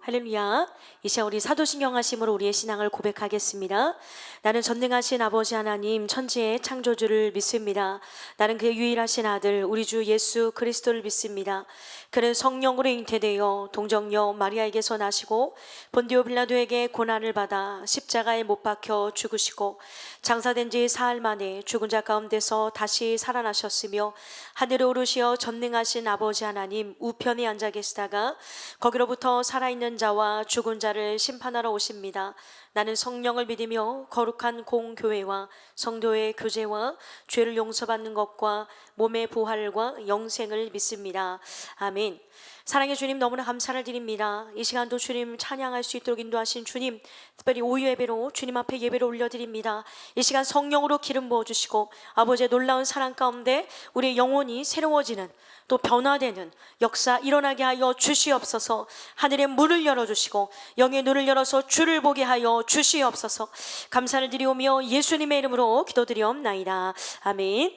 할렐루야. 이 시간 우리 사도신경 하심으로 우리의 신앙을 고백하겠습니다. 나는 전능하신 아버지 하나님 천지의 창조주를 믿습니다. 나는 그의 유일하신 아들 우리 주 예수 그리스도를 믿습니다. 그는 성령으로 잉태되어 동정녀 마리아에게서 나시고 본디오 빌라도에게 고난을 받아 십자가에 못 박혀 죽으시고 장사된 지 사흘 만에 죽은 자 가운데서 다시 살아나셨으며 하늘에 오르시어 전능하신 아버지 하나님 우편에 앉아 계시다가 거기로부터 살아있는 자와 죽은 자를 심판하러 오십니다. 나는 성령을 믿으며 거룩한 공교회와 성도의 교제와 죄를 용서받는 것과 몸의 부활과 영생을 믿습니다. 아멘. 사랑의 주님, 너무나 감사를 드립니다. 이 시간도 주님 찬양할 수 있도록 인도하신 주님, 특별히 오후 예배로 주님 앞에 예배를 올려드립니다. 이 시간 성령으로 기름 부어주시고 아버지의 놀라운 사랑 가운데 우리의 영혼이 새로워지는, 또 변화되는 역사 일어나게 하여 주시옵소서. 하늘의 문을 열어주시고 영의 눈을 열어서 주를 보게 하여 주시옵소서. 감사를 드리오며 예수님의 이름으로 기도드리옵나이다. 아멘.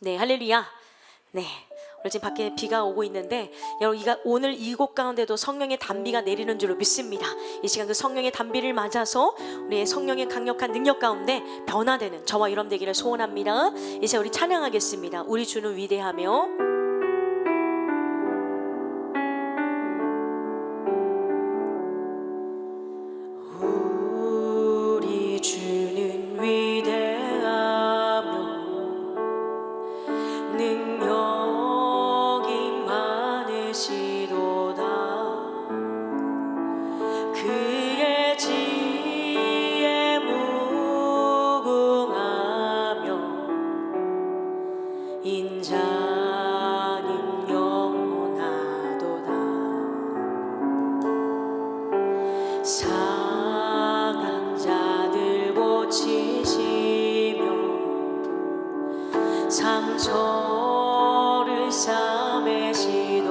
네, 할렐루야. 네, 오늘 지금 밖에 비가 오고 있는데 여러분, 오늘 이곳 가운데도 성령의 단비가 내리는 줄로 믿습니다. 이 시간 그 성령의 단비를 맞아서 우리의 성령의 강력한 능력 가운데 변화되는 저와 여러분 되기를 소원합니다. 이제 우리 찬양하겠습니다. 우리 주는 위대하며. 상한 자들 고치시며 상처를 싸매시도다.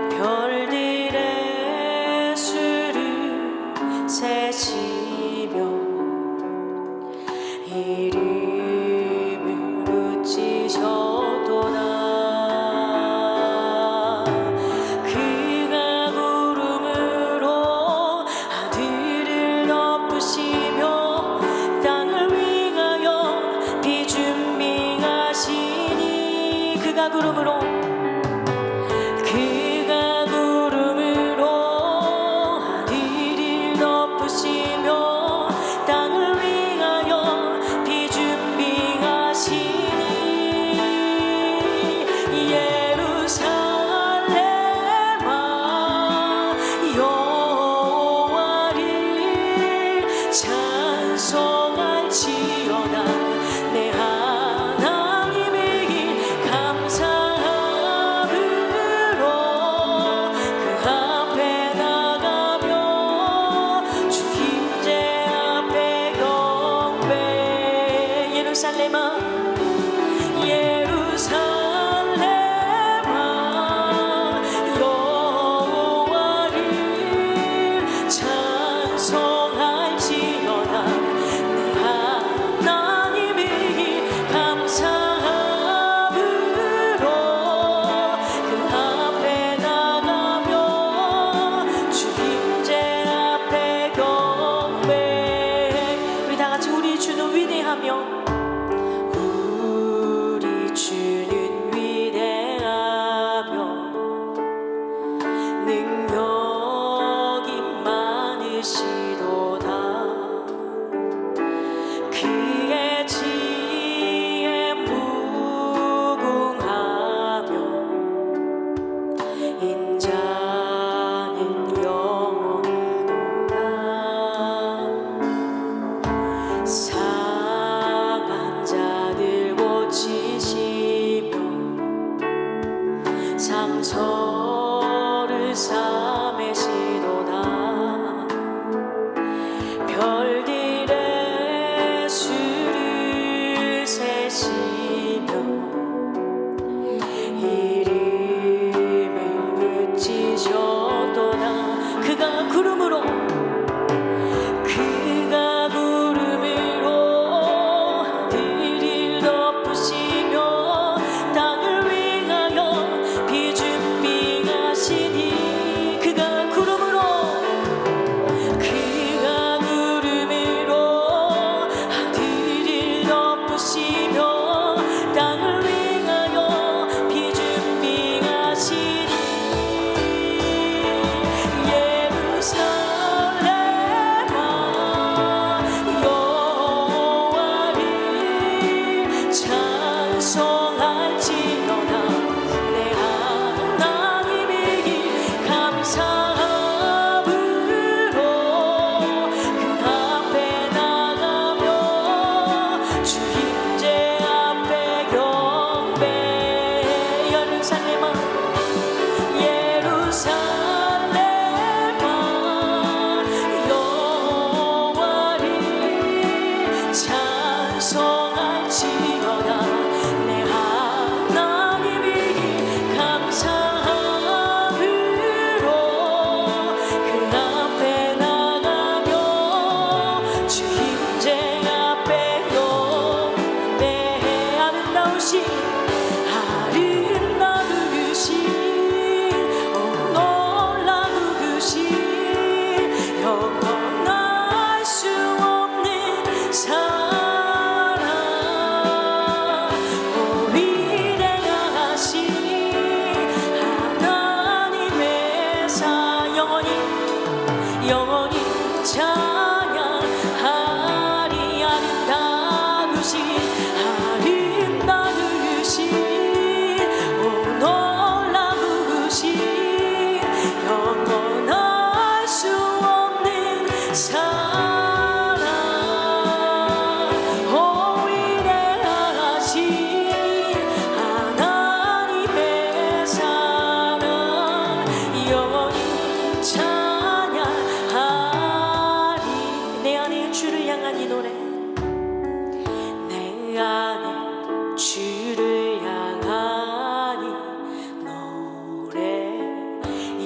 별들의 수를 세시며 이름을 붙이셨도다. 그가 구름으로 하늘을 덮으시며 땅을 위하여 비 준비하시니 예루살렘아 여호와를 찬송할지어다. 내 상처를 싸매시도다. 별들의 수를 세시며 이름을 붙이셨도다. 그가 구름으로 하늘을 덮으시며 땅을 위하여 비 준비하시니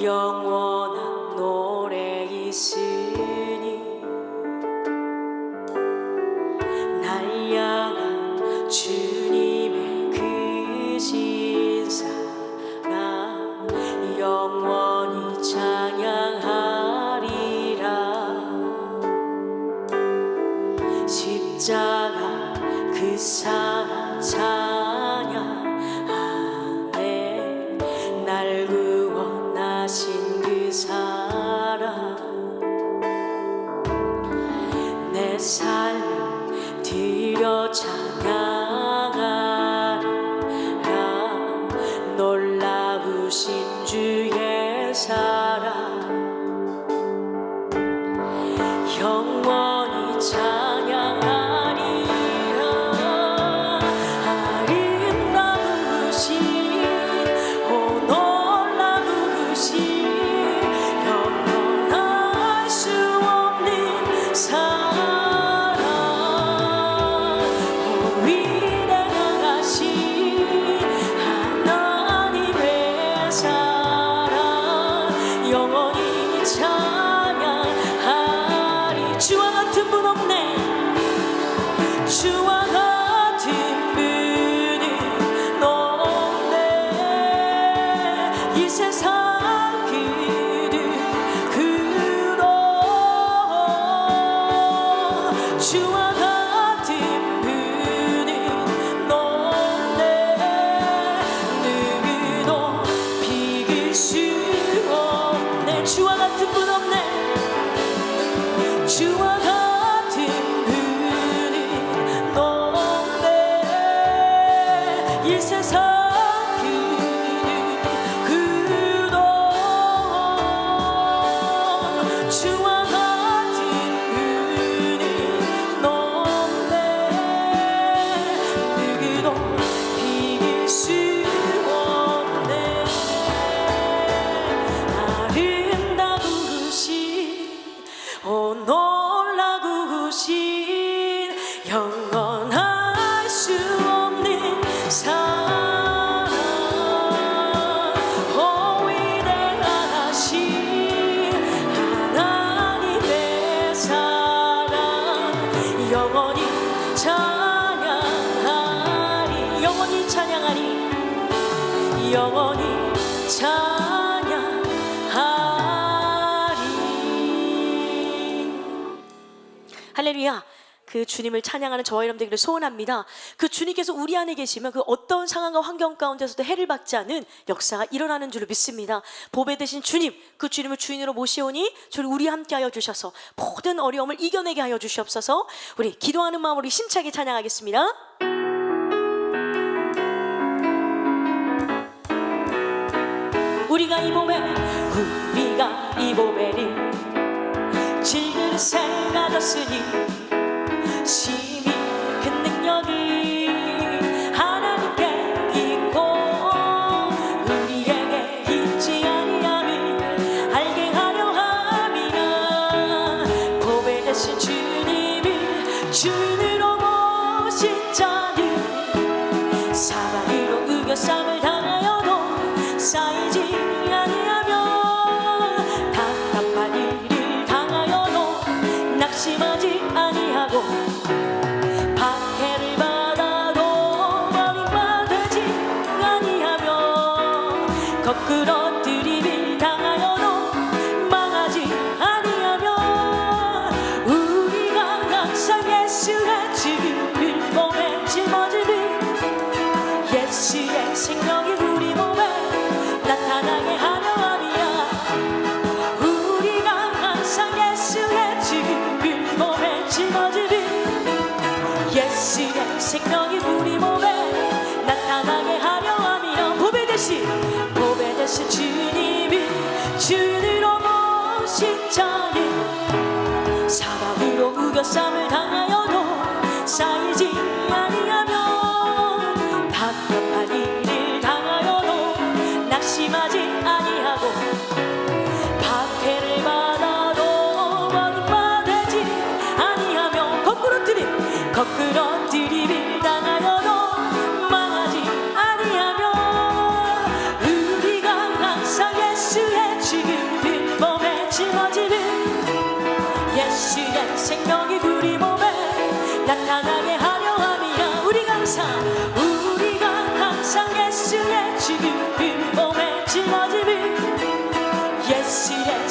영원한 노래 있으니 날 향한 주님의 그 신사랑 영원히 찬양하리라. 십자가 그 사랑 찬양하네. 날 구원하신 그 사랑 내 삶을 드려 찬양하리라. 놀라우신 주의 사랑 영원히 찬양하리라. 아름다우신 오 놀라우신 영원할 수 없는 사랑 오 위대하신 하나님의 사랑 영원히 찬양하리. 주와 같은 분 없네. 주와 같은 분은 없네. 이 세상 그로 주와 같은 분은 없네. 누구도 비길 수 없네. 주와 같은 분 없네. 주와 같은 분은 없네. 이 세상 그도 주와 같은 분은 없네. 누구도 비길 수 없네. 아름다우신 오 놀라우신 영원할 수 없는 사랑 오 위대하신 하나님의 사랑 영원히 찬양하리. 영원히 찬양하리. 영원히 찬양하리. 할렐루야. 그 주님을 찬양하는 저와 여러분들에게 소원합니다. 그 주님께서 우리 안에 계시면 그 어떤 상황과 환경 가운데서도 해를 받지 않는 역사가 일어나는 줄을 믿습니다. 보배 되신 주님, 그 주님을 주인으로 모시오니 주를 우리 함께 하여 주셔서 모든 어려움을 이겨내게 하여 주시옵소서. 우리 기도하는 마음으로 힘차게 찬양하겠습니다. 우리가 이 봄에를 즐길 새 가졌으니 심히 큰 능력이 하나님께 있고 우리에게 있지 아니함을 알게 하려 함이라. 보배 되신 주님을 주인으로 모신 자는 사방으로 우겨쌈을 당하여도 쌓이지 아니하며 답답한 일을 당하여도 낙심하지 아니하고 박해를 받아도 버림받지 아니하며 거꾸로 들이밀 당하여도 망하지 아니하며 우리가 항상 예수의 주를 몸에 짊어지듯 예수의 생명이 우리 몸에 나타나게 하려 함이야. 우리가 항상 예수의 주를 몸에 짊어지듯 예수의 생명이 우리 몸에 나타나게 하려 함이야. 보배 되신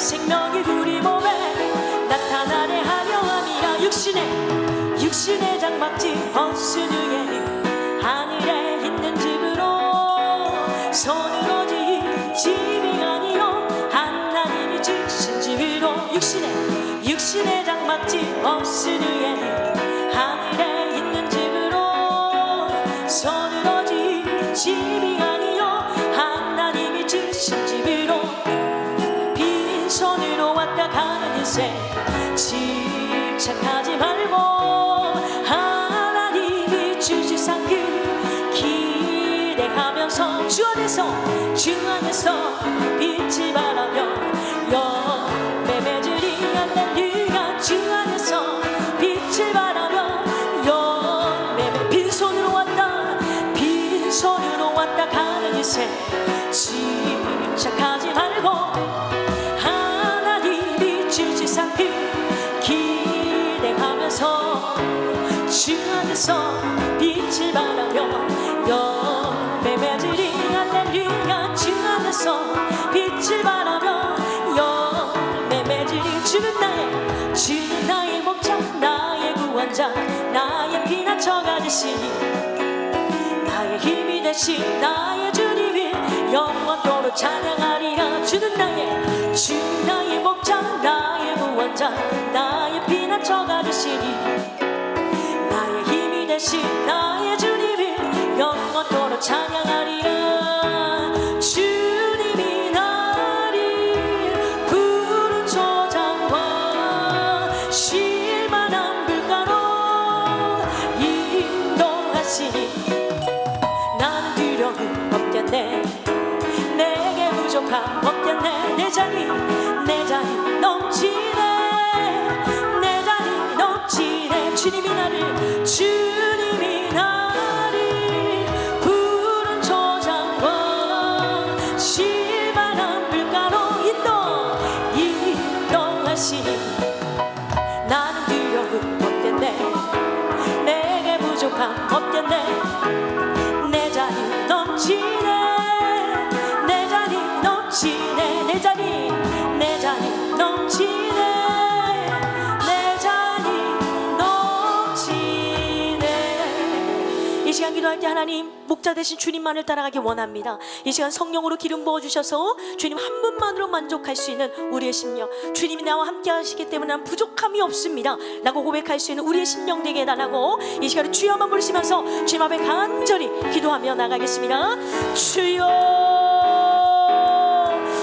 생명이 우리 몸에 나타나네 하려 함이라. 육신의 장막지 벗은 후에 하늘에 있는 집으로 손으로 지은 집이 아니요 하나님이 지으신 집으로. 육신의 장막지 벗은 후에 하늘에 있는 집으로 손으로 지은 집이 아니요 하나님이 지으신 집으로. 빈손으로 왔다 가는 인생 집착하지 말고 하나님이 주실 상급 기대하면서 주 안에서 빛을 바라며 열매 맺으리. 할렐루야. 주 안에서 빛을 바라며 열매 빈손으로 왔다 가는 인생 집착하지 말고 하나님이 주실 상급 기대하면서 주 안에서 빛을 바라며 열매 맺으리. 할렐루야. 주 안에서 빛을 바라며 열매 맺으리. 주는 나의 목자 나의 구원자 나의 피난처 가지시니 나의 힘이 되신 나의 주님이 영원토록 찬양하리라. 주는 나의 목자 나의 구원자 나의 피난처 가지시니 나의 힘이 되신 나의 주님이 영원토록 찬양하리라. 주님이 나를 푸른 초장과 쉴만한 물가로 인도하시니 나는 두려움 없겠네. 내게 부족함 없겠네. 내 자리 넘치네. 내 자리 넘치네. 주님이 나를 푸른 초장과 쉴만한 물가로 인도하시니 나는 두려움 없겠네. 내게 부족함 없겠네. 내 자리 넘치네. 내 자리 넘치네. 내 자리 넘치네. 내 자리 넘치네. 이 시간 기도할 때 하나님 목자 되신 주님만을 따라가기 원합니다. 이 시간 성령으로 기름 부어주셔서 주님 한 분만으로 만족할 수 있는 우리의 심령, 주님이 나와 함께 하시기 때문에 난 부족함이 없습니다 라고 고백할 수 있는 우리의 심령 되게 해달라고 이 시간에 주여만 부르시면서 주님 앞에 간절히 기도하며 나가겠습니다. 주여,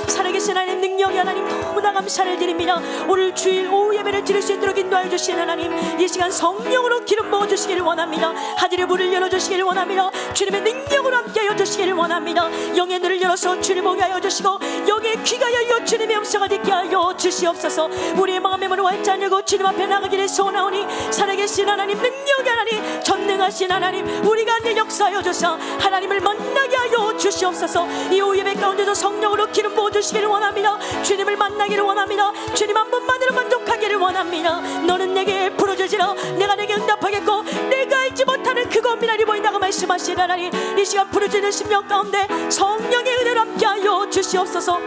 살아계신 하나님, 능력의 하나님 너무나 감사를 드립니다. 오늘 주일 오후 예배를 드릴 수 있도록 인도하여 주시는 하나님, 이 시간 성령으로 기름 부어주시기를 원합니다. 하늘의 문을 열어주시기를 원합니다. 주님의 능력으로 함께하여 주시기를 원합니다. 영의 눈을 열어서 주님 보게 하여 주시고 영의 귀가 열려 주님의 음성을 듣게 하여 주시옵소서. 우리의 마음의 문을 활짝 열고 주님 앞에 나가기를 소원하오니 살아계신 하나님, 능력의 하나님, 전능하신 하나님, 우리가 내 역사하여 주사 하나님을 만나게 하여 주시옵소서. 이 오후 예배 가운데도 성령으로 기름 부어주시기를 원합니다. 주님을 만나기를 원합니다. 주님 한 분만으로 만족하기를 원합니다. 너는 내게 부르짖으라 내가 내게 응답하겠고 내가 알지 못하는 그 고민하리 보인다고 말씀하시는 하나님, 이 시간 부르짖는 심령 가운데 성령의 은혜로 함께하여 주시옵소서.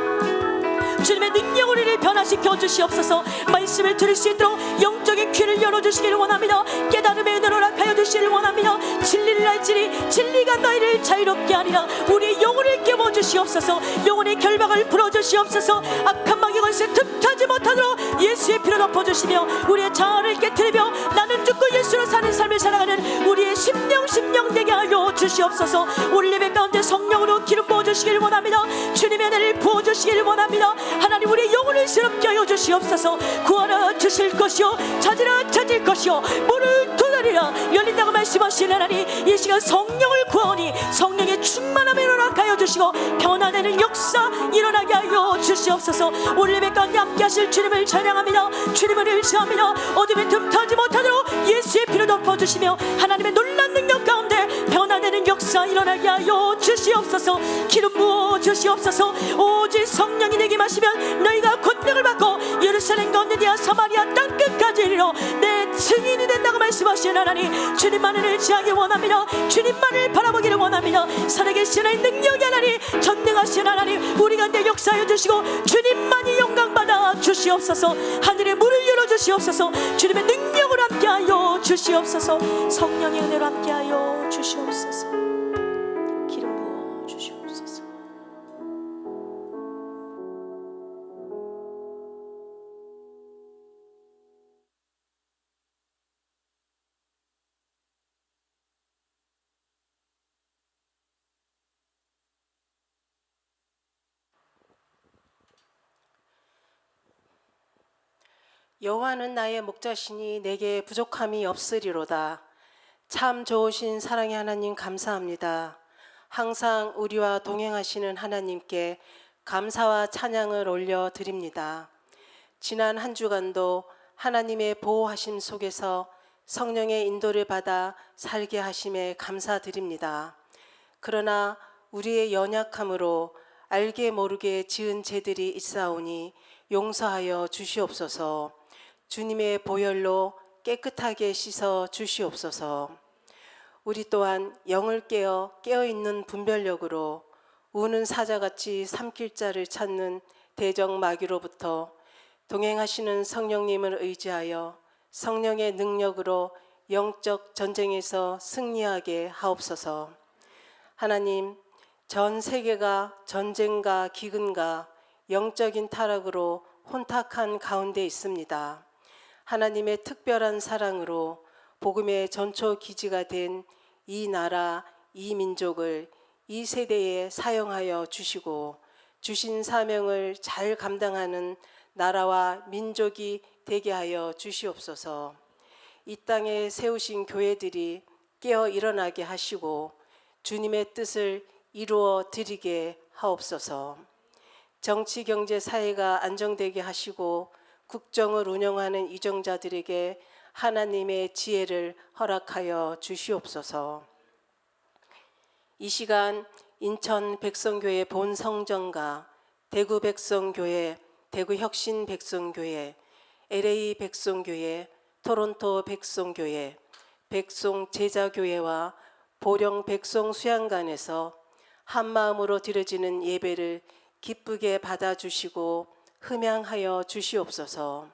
주님의 능력 우리를 변화시켜 주시옵소서. 말씀을 들을 수 있도록 영적인 귀를 열어주시기를 원합니다. 깨달음의 은혜로 허락하여 주시기를 원합니다. 진리를 알지니 진리가 너희를 자유롭게 하리라. 우리의 영혼을 깨워 주시옵소서. 영혼의 결박을 풀어주시옵소서. 악한 마귀 권세 틈타지 못하도록 예수의 피로 덮어주시며 우리의 자아를 깨트리며 나는 죽고 예수로 사는 삶을 살아가는 우리의 심령 되게 하여 주시옵소서. 오늘 예배 가운데 성령으로 기름 부어주시기를 원합니다. 주님의 은혜를 부어주시기를 원합니다. 하나님, 우리의 영혼을 새롭게 하여 주시옵소서. 구하라 주실 것이요 찾으라 찾을 것이요 문을 두드리라 열린다고 말씀하시는 하나님, 이 시간 성령을 구하오니 성령의 충만함을 허락하여 주시고 변화되는 역사 일어나게 하여 주시옵소서. 오늘 예배 가운데 함께 하실 주님을 찬양합니다. 주님을 의지합니다. 어둠에 틈타지 못하도록 예수의 피로 덮어주시며 하나님의 놀라운 능력 가운데 변화되는 역사 일어나게 하여 주시옵소서. 기름 부어 주시옵소서. 오직 성령이 내게 마시면 너희가 권능을 받고 예루살렘 가운데 사마리아 땅끝까지 이르러 내 증인이 된다고 말씀하시는 하나님, 주님만을 의지하기 원합니다. 주님만을 바라보기를 원합니다. 살아계신 하나님, 능력의 하나님, 전능하신 하나님, 우리 가운데 역사하여 주시고 주님만이 영광받아 주시옵소서. 하늘의 문을 열어주시옵소서. 주님의 능력으로 함께하여 주시옵소서. 성령의 은혜로 함께하여 주시옵소서. 기름 부어 주시옵소서. 여호와는 나의 목자시니 내게 부족함이 없으리로다. 참 좋으신 사랑의 하나님 감사합니다. 항상 우리와 동행하시는 하나님께 감사와 찬양을 올려드립니다. 지난 한 주간도 하나님의 보호하심 속에서 성령의 인도를 받아 살게 하심에 감사드립니다. 그러나 우리의 연약함으로 알게 모르게 지은 죄들이 있사오니 용서하여 주시옵소서. 주님의 보혈로 깨끗하게 씻어 주시옵소서. 우리 또한 영을 깨어있는 분별력으로 우는 사자같이 삼킬 자를 찾는 대적마귀로부터 동행하시는 성령님을 의지하여 성령의 능력으로 영적 전쟁에서 승리하게 하옵소서. 하나님, 전 세계가 전쟁과 기근과 영적인 타락으로 혼탁한 가운데 있습니다. 하나님의 특별한 사랑으로 복음의 전초 기지가 된 이 나라, 이 민족을 이 세대에 사용하여 주시고 주신 사명을 잘 감당하는 나라와 민족이 되게 하여 주시옵소서. 이 땅에 세우신 교회들이 깨어 일어나게 하시고 주님의 뜻을 이루어 드리게 하옵소서. 정치, 경제, 사회가 안정되게 하시고 국정을 운영하는 이정자들에게 하나님의 지혜를 허락하여 주시옵소서. 이 시간 인천 백성교회 본성전과 대구 백성교회, 대구 혁신 백성교회, LA 백성교회, 토론토 백성교회, 백송 제자교회와 보령 백송 수양관에서 한마음으로 드려지는 예배를 기쁘게 받아주시고 흠양하여 주시옵소서.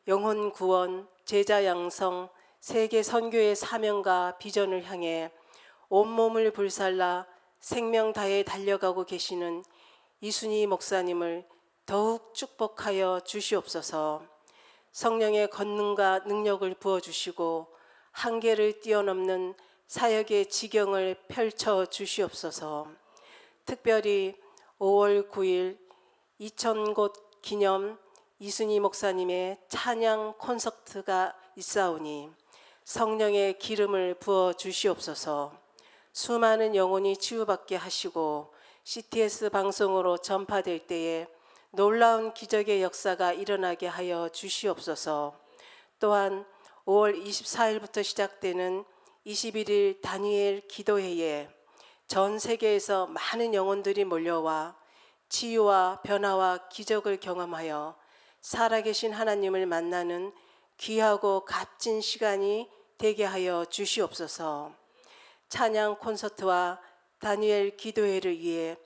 영혼 구원, 제자 양성, 세계 선교의 사명과 비전을 향해 온몸을 불살라 생명 다해 달려가고 계시는 이순희 목사님을 더욱 축복하여 주시옵소서. 성령의 권능과 능력을 부어주시고 한계를 뛰어넘는 사역의 지경을 펼쳐 주시옵소서. 특별히 5월 9일 2000곳 기념 이순희 목사님의 찬양 콘서트가 있사오니 성령의 기름을 부어 주시옵소서. 수많은 영혼이 치유받게 하시고 CTS 방송으로 전파될 때에 놀라운 기적의 역사가 일어나게 하여 주시옵소서. 또한 5월 24일부터 시작되는 21일 다니엘 기도회에 전 세계에서 많은 영혼들이 몰려와 치유와 변화와 기적을 경험하여 살아계신 하나님을 만나는 귀하고 값진 시간이 되게 하여 주시옵소서. 찬양 콘서트와 다니엘 기도회를 위해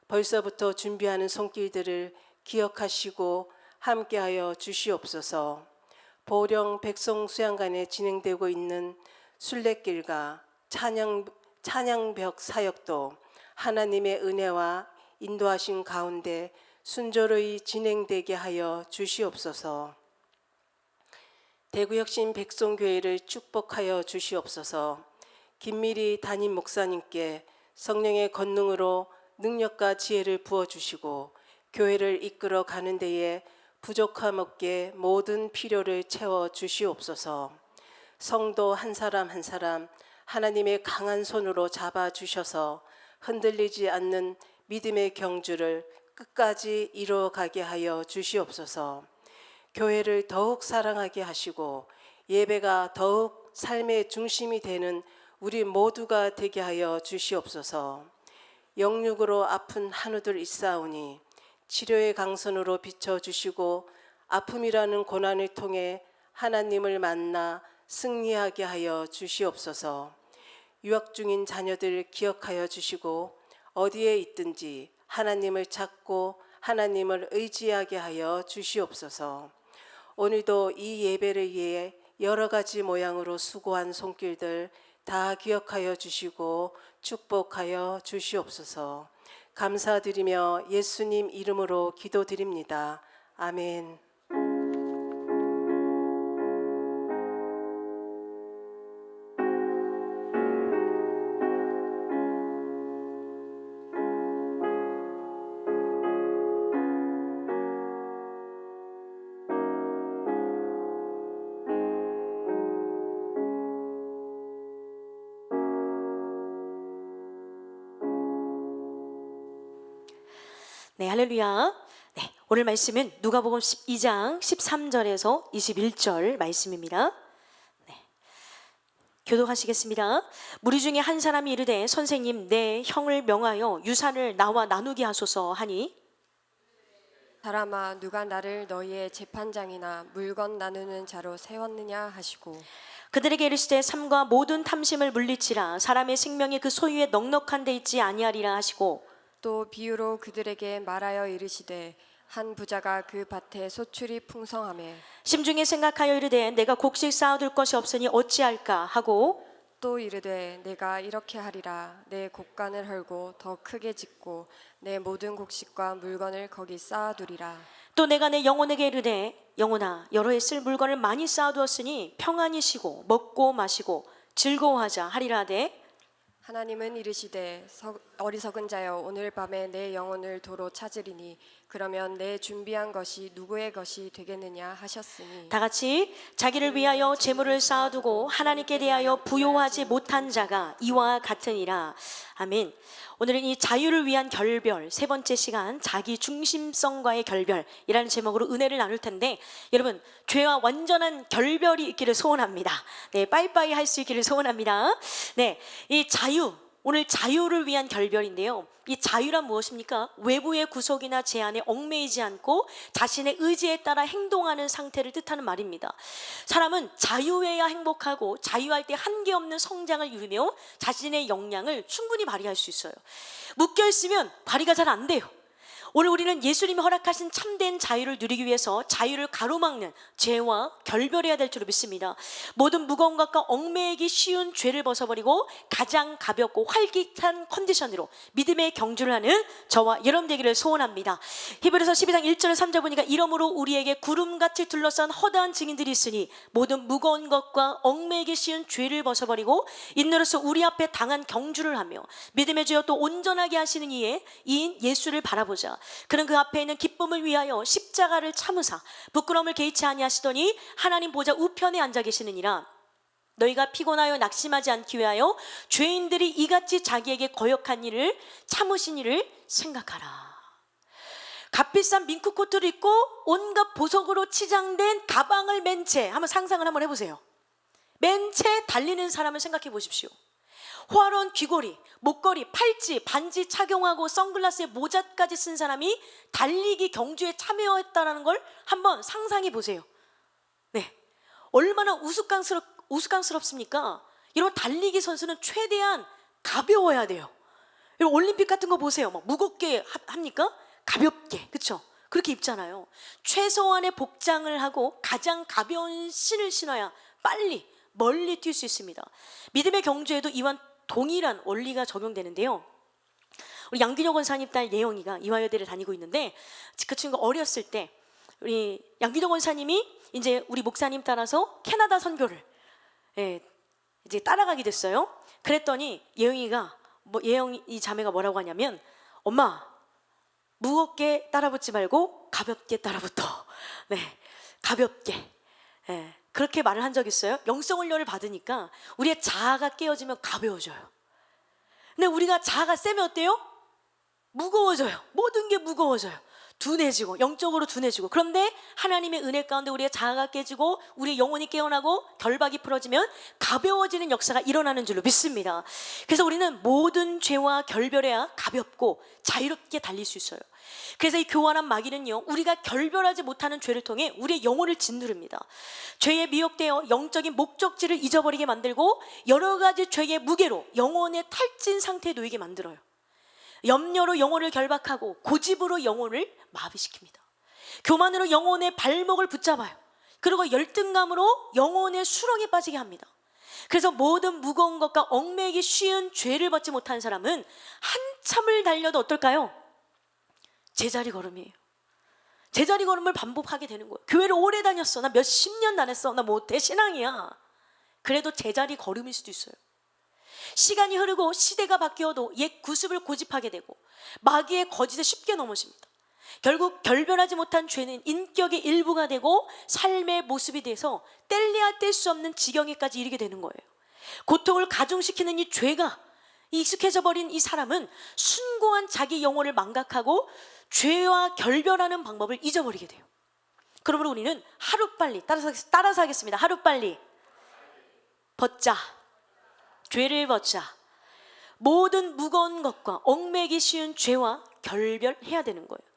벌써부터 준비하는 손길들을 기억하시고 함께하여 주시옵소서. 보령 백송 수양관에 진행되고 있는 순례길과 찬양벽 사역도 하나님의 은혜와 인도하신 가운데 순조로이 진행되게 하여 주시옵소서. 대구혁신 백송교회를 축복하여 주시옵소서. 김미리 담임 목사님께 성령의 권능으로 능력과 지혜를 부어주시고 교회를 이끌어 가는 데에 부족함 없게 모든 필요를 채워 주시옵소서. 성도 한 사람 한 사람 하나님의 강한 손으로 잡아주셔서 흔들리지 않는 믿음의 경주를 끝까지 이루어가게 하여 주시옵소서. 교회를 더욱 사랑하게 하시고 예배가 더욱 삶의 중심이 되는 우리 모두가 되게 하여 주시옵소서. 영육으로 아픈 한우들 있사오니 치료의 강선으로 비춰주시고 아픔이라는 고난을 통해 하나님을 만나 승리하게 하여 주시옵소서. 유학 중인 자녀들 기억하여 주시고 어디에 있든지 하나님을 찾고 하나님을 의지하게 하여 주시옵소서. 오늘도 이 예배를 위해 여러 가지 모양으로 수고한 손길들 다 기억하여 주시고 축복하여 주시옵소서. 감사드리며 예수님 이름으로 기도드립니다. 아멘. 네, 할렐루야. 네, 오늘 말씀은 누가복음 12장 13절에서 21절 말씀입니다. 네, 교독하시겠습니다. 무리 중에 한 사람이 이르되 선생님, 내 형을 명하여 유산을 나와 나누게 하소서 하니 사람아, 누가 나를 너희의 재판장이나 물건 나누는 자로 세웠느냐 하시고, 그들에게 이르시되 삶과 모든 탐심을 물리치라. 사람의 생명이 그 소유에 넉넉한 데 있지 아니하리라 하시고, 또 비유로 그들에게 말하여 이르시되 한 부자가 그 밭에 소출이 풍성하매 심중에 생각하여 이르되 내가 곡식 쌓아둘 것이 없으니 어찌할까 하고, 또 이르되 내가 이렇게 하리라. 내 곡간을 헐고 더 크게 짓고 내 모든 곡식과 물건을 거기 쌓아두리라. 또 내가 내 영혼에게 이르되 영혼아, 여러 해 쓸 물건을 많이 쌓아두었으니 평안히 쉬고 먹고 마시고 즐거워하자 하리라 하되, 하나님은 이르시되 어리석은 자여, 오늘 밤에 내 영혼을 도로 찾으리니 그러면 내 준비한 것이 누구의 것이 되겠느냐 하셨으니, 다 같이 자기를 위하여 재물을 쌓아두고 하나님께 대하여 부요하지 못한 자가 이와 같으니라. 아멘. 오늘은 이 자유를 위한 결별, 세 번째 시간 자기 중심성과의 결별이라는 제목으로 은혜를 나눌 텐데, 여러분 죄와 완전한 결별이 있기를 소원합니다. 네, 빠이빠이 할 수 있기를 소원합니다. 네, 이 자유, 오늘 자유를 위한 결별인데요. 이 자유란 무엇입니까? 외부의 구속이나 제한에 얽매이지 않고 자신의 의지에 따라 행동하는 상태를 뜻하는 말입니다. 사람은 자유해야 행복하고 자유할 때 한계 없는 성장을 이루며 자신의 역량을 충분히 발휘할 수 있어요. 묶여 있으면 발휘가 잘 안 돼요. 오늘 우리는 예수님이 허락하신 참된 자유를 누리기 위해서 자유를 가로막는 죄와 결별해야 될 줄로 믿습니다. 모든 무거운 것과 얽매이기 쉬운 죄를 벗어버리고 가장 가볍고 활기찬 컨디션으로 믿음의 경주를 하는 저와 여러분 되기를 소원합니다. 히브리서 12장 1절 3절 보니까 이러므로 우리에게 구름같이 둘러싼 허다한 증인들이 있으니 모든 무거운 것과 얽매이기 쉬운 죄를 벗어버리고 인으로서 우리 앞에 당한 경주를 하며 믿음의 죄와 또 온전하게 하시는 이인 예수를 바라보자. 그는 그 앞에 있는 기쁨을 위하여 십자가를 참으사 부끄러움을 개의치 아니하시더니 하나님 보좌 우편에 앉아 계시느니라. 너희가 피곤하여 낙심하지 않기 위하여 죄인들이 이같이 자기에게 거역한 일을 참으신 일을 생각하라. 값비싼 밍크 코트를 입고 온갖 보석으로 치장된 가방을 맨 채, 한번 상상을 한번 해보세요. 맨 채 달리는 사람을 생각해 보십시오. 화려한 귀걸이, 목걸이, 팔찌, 반지 착용하고 선글라스에 모자까지 쓴 사람이 달리기 경주에 참여했다는 걸 한번 상상해 보세요. 네, 얼마나 우스꽝스럽습니까? 이런 달리기 선수는 최대한 가벼워야 돼요. 여러분 올림픽 같은 거 보세요. 막 무겁게 합니까? 가볍게, 그렇죠? 그렇게 입잖아요. 최소한의 복장을 하고 가장 가벼운 신을 신어야 빨리 멀리 뛸 수 있습니다. 믿음의 경주에도 이와 동일한 원리가 적용되는데요. 우리 양균혁 원사님 딸 예영이가 이화여대를 다니고 있는데, 그 친구 어렸을 때 우리 양균혁 원사님이 이제 우리 목사님 따라서 캐나다 선교를 이제 따라가게 됐어요. 그랬더니 예영이가 예영이 자매가 뭐라고 하냐면, 엄마 무겁게 따라붙지 말고 가볍게 따라붙어. 네, 가볍게. 그렇게 말을 한 적 있어요. 영성 훈련을 받으니까 우리의 자아가 깨어지면 가벼워져요. 근데 우리가 자아가 세면 어때요? 무거워져요. 모든 게 무거워져요. 둔해지고, 영적으로 둔해지고. 그런데 하나님의 은혜 가운데 우리의 자아가 깨지고 우리의 영혼이 깨어나고 결박이 풀어지면 가벼워지는 역사가 일어나는 줄로 믿습니다. 그래서 우리는 모든 죄와 결별해야 가볍고 자유롭게 달릴 수 있어요. 그래서 이 교활한 마귀는요, 우리가 결별하지 못하는 죄를 통해 우리의 영혼을 짓누릅니다. 죄에 미혹되어 영적인 목적지를 잊어버리게 만들고 여러 가지 죄의 무게로 영혼의 탈진 상태에 놓이게 만들어요. 염려로 영혼을 결박하고 고집으로 영혼을 마비시킵니다. 교만으로 영혼의 발목을 붙잡아요. 그리고 열등감으로 영혼의 수렁에 빠지게 합니다. 그래서 모든 무거운 것과 얽매이기 쉬운 죄를 벗지 못한 사람은 한참을 달려도 어떨까요? 제자리 걸음이에요. 제자리 걸음을 반복하게 되는 거예요. 교회를 오래 다녔어. 나 몇십 년 다녔어. 나 뭐 대신앙이야. 그래도 제자리 걸음일 수도 있어요. 시간이 흐르고 시대가 바뀌어도 옛 구습을 고집하게 되고 마귀의 거짓에 쉽게 넘어집니다. 결국 결별하지 못한 죄는 인격의 일부가 되고 삶의 모습이 돼서 뗄래야 뗄 수 없는 지경에까지 이르게 되는 거예요. 고통을 가중시키는 이 죄가 익숙해져 버린 이 사람은 숭고한 자기 영혼을 망각하고 죄와 결별하는 방법을 잊어버리게 돼요. 그러므로 우리는 하루빨리 따라서 하겠습니다. 하루빨리 벗자. 죄를 벗자. 모든 무거운 것과 얽매기 쉬운 죄와 결별해야 되는 거예요.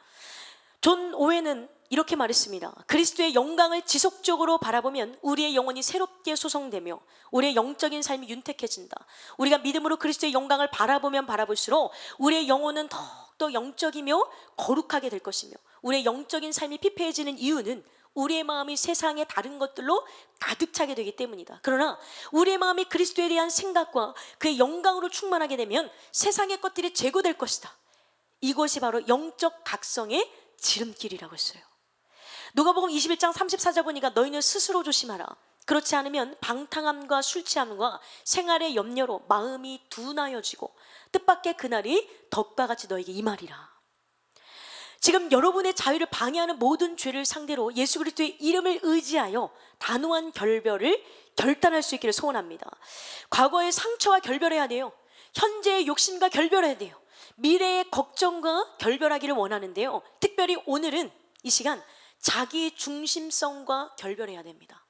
존 오웬은 이렇게 말했습니다. 그리스도의 영광을 지속적으로 바라보면 우리의 영혼이 새롭게 소성되며 우리의 영적인 삶이 윤택해진다. 우리가 믿음으로 그리스도의 영광을 바라보면 바라볼수록 우리의 영혼은 더욱더 영적이며 거룩하게 될 것이며 우리의 영적인 삶이 피폐해지는 이유는 우리의 마음이 세상의 다른 것들로 가득 차게 되기 때문이다. 그러나 우리의 마음이 그리스도에 대한 생각과 그의 영광으로 충만하게 되면 세상의 것들이 제거될 것이다. 이것이 바로 영적 각성의 지름길이라고 했어요. 누가복음 21장 34절 보니까 너희는 스스로 조심하라. 그렇지 않으면 방탕함과 술 취함과 생활의 염려로 마음이 둔하여지고 뜻밖의 그날이 덕과 같이 너에게 임하리라. 지금 여러분의 자유를 방해하는 모든 죄를 상대로 예수 그리스도의 이름을 의지하여 단호한 결별을 결단할 수 있기를 소원합니다. 과거의 상처와 결별해야 돼요. 현재의 욕심과 결별해야 돼요. 미래의 걱정과 결별하기를 원하는데요. 특별히 오늘은 이 시간 자기 중심성과 결별해야 됩니다.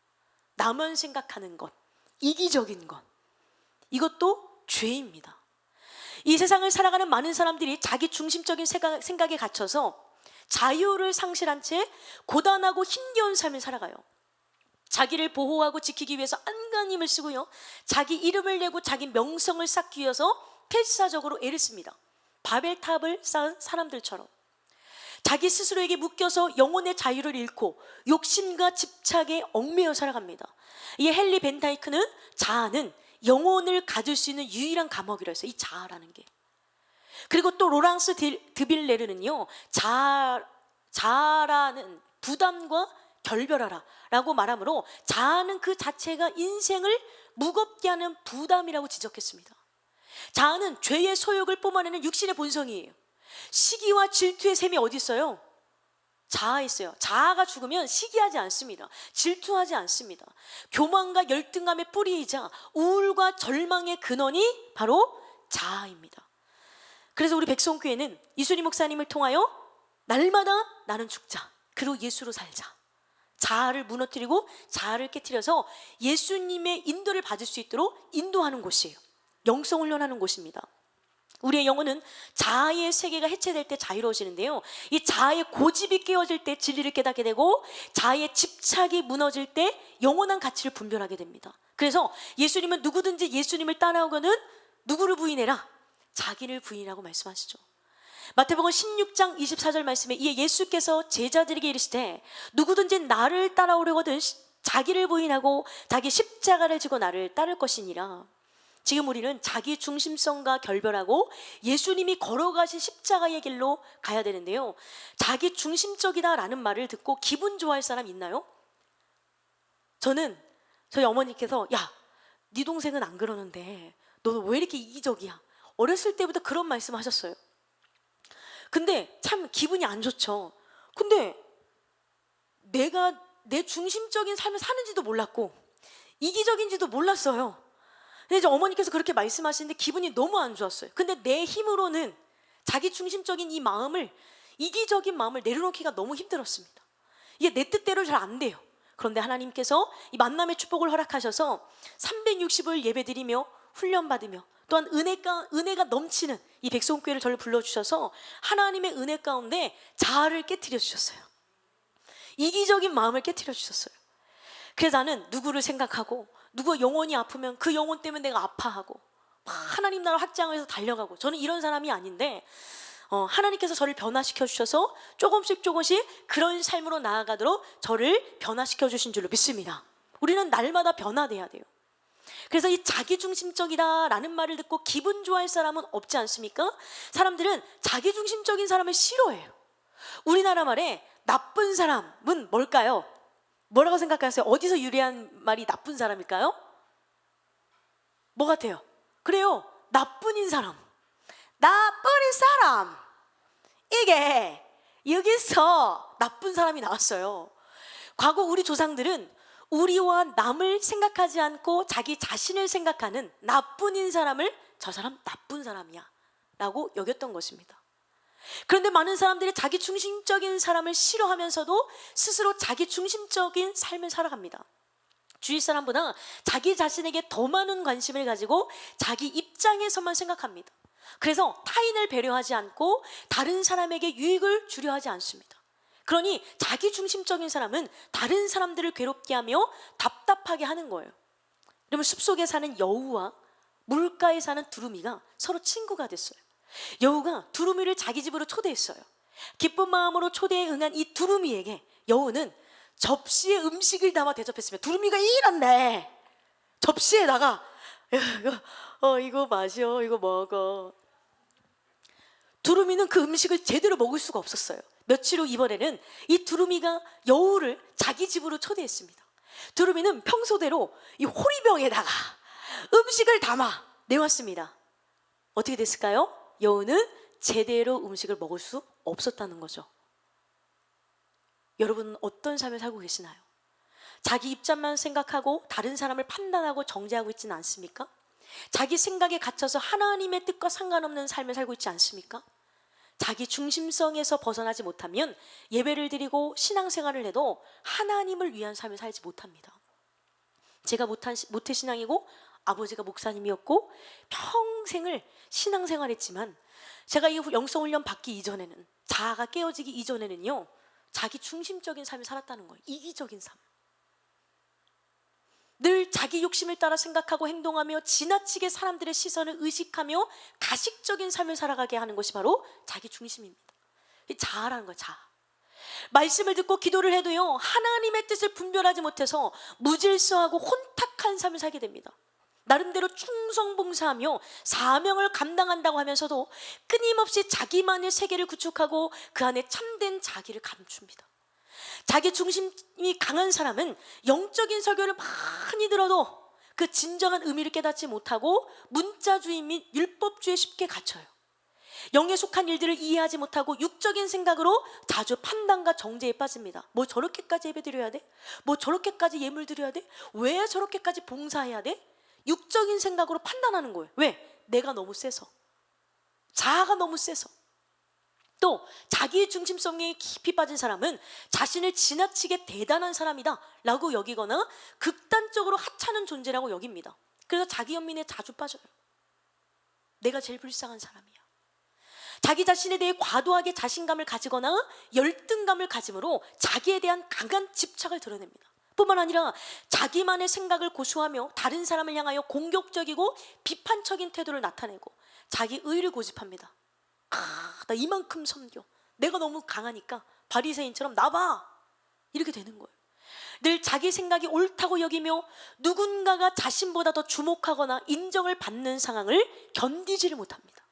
나만 생각하는 것, 이기적인 것, 이것도 죄입니다. 이 세상을 살아가는 많은 사람들이 자기 중심적인 생각에 갇혀서 자유를 상실한 채 고단하고 힘겨운 삶을 살아가요. 자기를 보호하고 지키기 위해서 안간힘을 힘을 쓰고요. 자기 이름을 내고 자기 명성을 쌓기 위해서 필사적으로 애를 씁니다. 바벨탑을 쌓은 사람들처럼 자기 스스로에게 묶여서 영혼의 자유를 잃고 욕심과 집착에 얽매여 살아갑니다. 이 헨리 벤다이크는 자아는 영혼을 가질 수 있는 유일한 감옥이라 했어요. 이 자아라는 게. 그리고 또 로랑스 드빌레르는요, 자아라는 부담과 결별하라 라고 말하므로 자아는 그 자체가 인생을 무겁게 하는 부담이라고 지적했습니다. 자아는 죄의 소욕을 뿜어내는 육신의 본성이에요. 시기와 질투의 셈이 어디 있어요? 자아에 있어요. 자아가 죽으면 시기하지 않습니다. 질투하지 않습니다. 교만과 열등감의 뿌리이자 우울과 절망의 근원이 바로 자아입니다. 그래서 우리 백성교회는 이순희 목사님을 통하여 날마다 나는 죽자, 그리고 예수로 살자, 자아를 무너뜨리고 자아를 깨트려서 예수님의 인도를 받을 수 있도록 인도하는 곳이에요. 영성 훈련하는 곳입니다. 우리의 영혼은 자아의 세계가 해체될 때 자유로워지는데요, 이 자아의 고집이 깨어질 때 진리를 깨닫게 되고 자아의 집착이 무너질 때 영원한 가치를 분별하게 됩니다. 그래서 예수님은 누구든지 예수님을 따라오거든 누구를 부인해라? 자기를 부인하고 말씀하시죠. 마태복음 16장 24절 말씀에 이에 예수께서 제자들에게 이르시되 누구든지 나를 따라오려거든 자기를 부인하고 자기 십자가를 지고 나를 따를 것이니라. 지금 우리는 자기 중심성과 결별하고 예수님이 걸어가신 십자가의 길로 가야 되는데요, 자기 중심적이다라는 말을 듣고 기분 좋아할 사람 있나요? 저는 저희 어머니께서 야, 네 동생은 안 그러는데 너는 왜 이렇게 이기적이야? 어렸을 때부터 그런 말씀 하셨어요. 근데 참 기분이 안 좋죠. 근데 내가 내 중심적인 삶을 사는지도 몰랐고 이기적인지도 몰랐어요. 근데 이제 어머니께서 그렇게 말씀하시는데 기분이 너무 안 좋았어요. 근데 내 힘으로는 자기 중심적인 이 마음을, 이기적인 마음을 내려놓기가 너무 힘들었습니다. 이게 내 뜻대로 잘 안 돼요. 그런데 하나님께서 이 만남의 축복을 허락하셔서 365일 예배드리며 훈련받으며 또한 은혜가 넘치는 이 백성교회를 저를 불러주셔서 하나님의 은혜 가운데 자아를 깨트려 주셨어요. 이기적인 마음을 깨트려 주셨어요. 그래서 나는 누구를 생각하고 누구 영혼이 아프면 그 영혼 때문에 내가 아파하고 하나님 나라 확장을 위해서 달려가고, 저는 이런 사람이 아닌데 하나님께서 저를 변화시켜 주셔서 조금씩 그런 삶으로 나아가도록 저를 변화시켜 주신 줄로 믿습니다. 우리는 날마다 변화돼야 돼요. 그래서 이 자기중심적이다라는 말을 듣고 기분 좋아할 사람은 없지 않습니까? 사람들은 자기중심적인 사람을 싫어해요. 우리나라 말에 나쁜 사람은 뭘까요? 뭐라고 생각하세요? 어디서 유래한 말이 나쁜 사람일까요? 뭐 같아요? 그래요, 나쁜인 사람. 나쁜인 사람, 이게 여기서 나쁜 사람이 나왔어요. 과거 우리 조상들은 우리와 남을 생각하지 않고 자기 자신을 생각하는 나쁜인 사람을 저 사람 나쁜 사람이야 라고 여겼던 것입니다. 그런데 많은 사람들이 자기 중심적인 사람을 싫어하면서도 스스로 자기 중심적인 삶을 살아갑니다. 주위 사람보다 자기 자신에게 더 많은 관심을 가지고 자기 입장에서만 생각합니다. 그래서 타인을 배려하지 않고 다른 사람에게 유익을 주려 하지 않습니다. 그러니 자기 중심적인 사람은 다른 사람들을 괴롭게 하며 답답하게 하는 거예요. 그러면 숲속에 사는 여우와 물가에 사는 두루미가 서로 친구가 됐어요. 여우가 두루미를 자기 집으로 초대했어요. 기쁜 마음으로 초대에 응한 이 두루미에게 여우는 접시에 음식을 담아 대접했으면, 두루미가 이란데 접시에다가 이거 마셔, 이거 먹어. 두루미는 그 음식을 제대로 먹을 수가 없었어요. 며칠 후 이번에는 이 두루미가 여우를 자기 집으로 초대했습니다. 두루미는 평소대로 이 호리병에다가 음식을 담아 내왔습니다. 어떻게 됐을까요? 여우는 제대로 음식을 먹을 수 없었다는 거죠. 여러분은 어떤 삶을 살고 계시나요? 자기 입장만 생각하고 다른 사람을 판단하고 정죄하고 있지는 않습니까? 자기 생각에 갇혀서 하나님의 뜻과 상관없는 삶을 살고 있지 않습니까? 자기 중심성에서 벗어나지 못하면 예배를 드리고 신앙생활을 해도 하나님을 위한 삶을 살지 못합니다. 제가 모태신앙이고 아버지가 목사님이었고 평생을 신앙생활했지만, 제가 이 영성훈련 받기 이전에는, 자아가 깨어지기 이전에는요, 자기 중심적인 삶을 살았다는 거예요. 이기적인 삶. 늘 자기 욕심을 따라 생각하고 행동하며 지나치게 사람들의 시선을 의식하며 가식적인 삶을 살아가게 하는 것이 바로 자기 중심입니다. 자아라는 거예요. 자아. 말씀을 듣고 기도를 해도요, 하나님의 뜻을 분별하지 못해서 무질서하고 혼탁한 삶을 살게 됩니다. 나름대로 충성봉사하며 사명을 감당한다고 하면서도 끊임없이 자기만의 세계를 구축하고 그 안에 참된 자기를 감춥니다. 자기 중심이 강한 사람은 영적인 설교를 많이 들어도 그 진정한 의미를 깨닫지 못하고 문자주의 및 율법주의에 쉽게 갇혀요. 영에 속한 일들을 이해하지 못하고 육적인 생각으로 자주 판단과 정죄에 빠집니다. 뭐 저렇게까지 예배 드려야 돼? 뭐 저렇게까지 예물 드려야 돼? 왜 저렇게까지 봉사해야 돼? 육적인 생각으로 판단하는 거예요. 왜? 내가 너무 세서, 자아가 너무 세서. 또 자기 중심성에 깊이 빠진 사람은 자신을 지나치게 대단한 사람이다 라고 여기거나 극단적으로 하찮은 존재라고 여깁니다. 그래서 자기 연민에 자주 빠져요. 내가 제일 불쌍한 사람이야. 자기 자신에 대해 과도하게 자신감을 가지거나 열등감을 가짐으로 자기에 대한 강한 집착을 드러냅니다. 뿐만 아니라 자기만의 생각을 고수하며 다른 사람을 향하여 공격적이고 비판적인 태도를 나타내고 자기 의를 고집합니다. 나 이만큼 섬겨, 내가 너무 강하니까 바리새인처럼 나봐, 이렇게 되는 거예요. 늘 자기 생각이 옳다고 여기며 누군가가 자신보다 더 주목하거나 인정을 받는 상황을 견디지를 못합니다.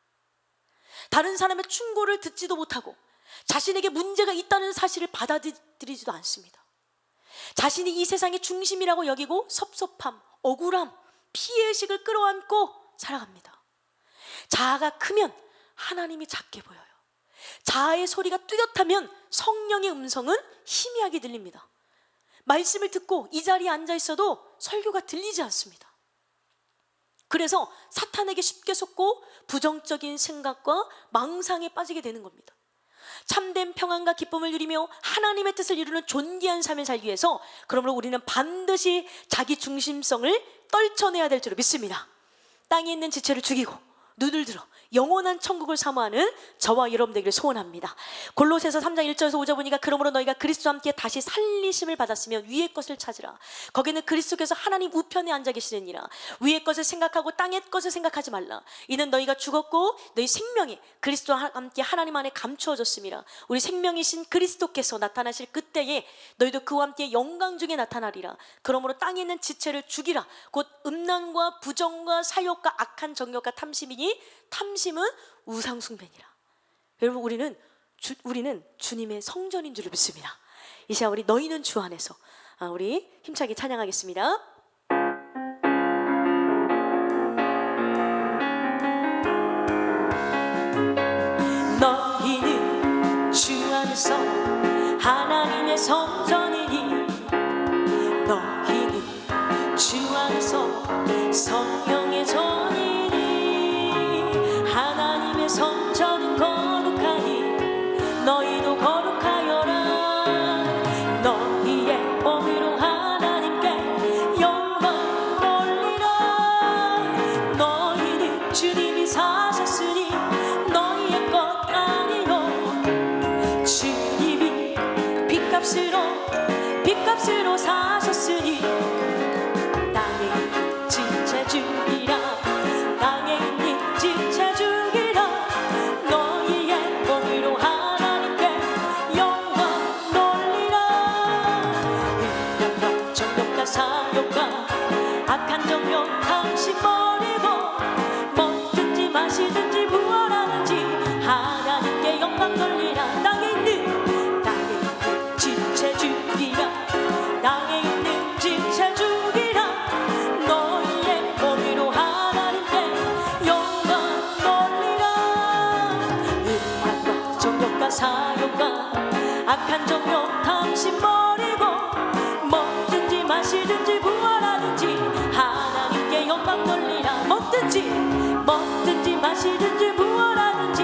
다른 사람의 충고를 듣지도 못하고 자신에게 문제가 있다는 사실을 받아들이지도 않습니다. 자신이 이 세상의 중심이라고 여기고 섭섭함, 억울함, 피해의식을 끌어안고 살아갑니다. 자아가 크면 하나님이 작게 보여요. 자아의 소리가 뚜렷하면 성령의 음성은 희미하게 들립니다. 말씀을 듣고 이 자리에 앉아 있어도 설교가 들리지 않습니다. 그래서 사탄에게 쉽게 속고 부정적인 생각과 망상에 빠지게 되는 겁니다. 참된 평안과 기쁨을 누리며 하나님의 뜻을 이루는 존귀한 삶을 살기 위해서, 그러므로 우리는 반드시 자기 중심성을 떨쳐내야 될 줄로 믿습니다. 땅에 있는 지체를 죽이고 눈을 들어 영원한 천국을 사모하는 저와 여러분 되기를 소원합니다. 골로새서 3장 1절에서 5절 보니까 그러므로 너희가 그리스도와 함께 다시 살리심을 받았으면 위의 것을 찾으라. 거기는 그리스도께서 하나님 우편에 앉아 계시느니라. 위의 것을 생각하고 땅의 것을 생각하지 말라. 이는 너희가 죽었고 너희 생명이 그리스도와 함께 하나님 안에 감추어졌음이라. 우리 생명이신 그리스도께서 나타나실 그때에 너희도 그와 함께 영광 중에 나타나리라. 그러므로 땅에 있는 지체를 죽이라. 곧 음란과 부정과 사욕과 악한 정욕과 탐심이니 탐심은 우상 숭배니라. 여러분, 우리는 주님의 성전인 줄을 믿습니다. 이 시간 우리 너희는 주 안에서 우리 힘차게 찬양하겠습니다. 너희는 주 안에서 하나님의 성전이니 너희는 주 안에서 성령의 전이니 하나님의 성전은 거룩하니 너희도 거룩하여라. 너희의 몸으로 하나님께 영광 돌리라. 너희는 주님이 사셨으니 너희의 것 아니요 주님이 빚값으로 사셨으니 땅에 있는 지체 주리라. 땅에 있는 지체 주리라. 너희의 몸으로 하나님께 영광 돌리라. 음란과 정욕과 사욕과 악한 정욕 탐심 버리고 먹든지 마시든지 무엇하든지 하나님께 영광 돌리라. 땅에 있는 지체 주리라. 땅에 있는 지체 주리라. 너희의 몸으로 하나님께 영광 돌리라. 음란과 정욕과 사욕과 악한 정욕 탐심 버리고 먹든지 마시든지 무엇하든지 하나님께 영광 돌리라. 먹든지 마시든지 무엇하든지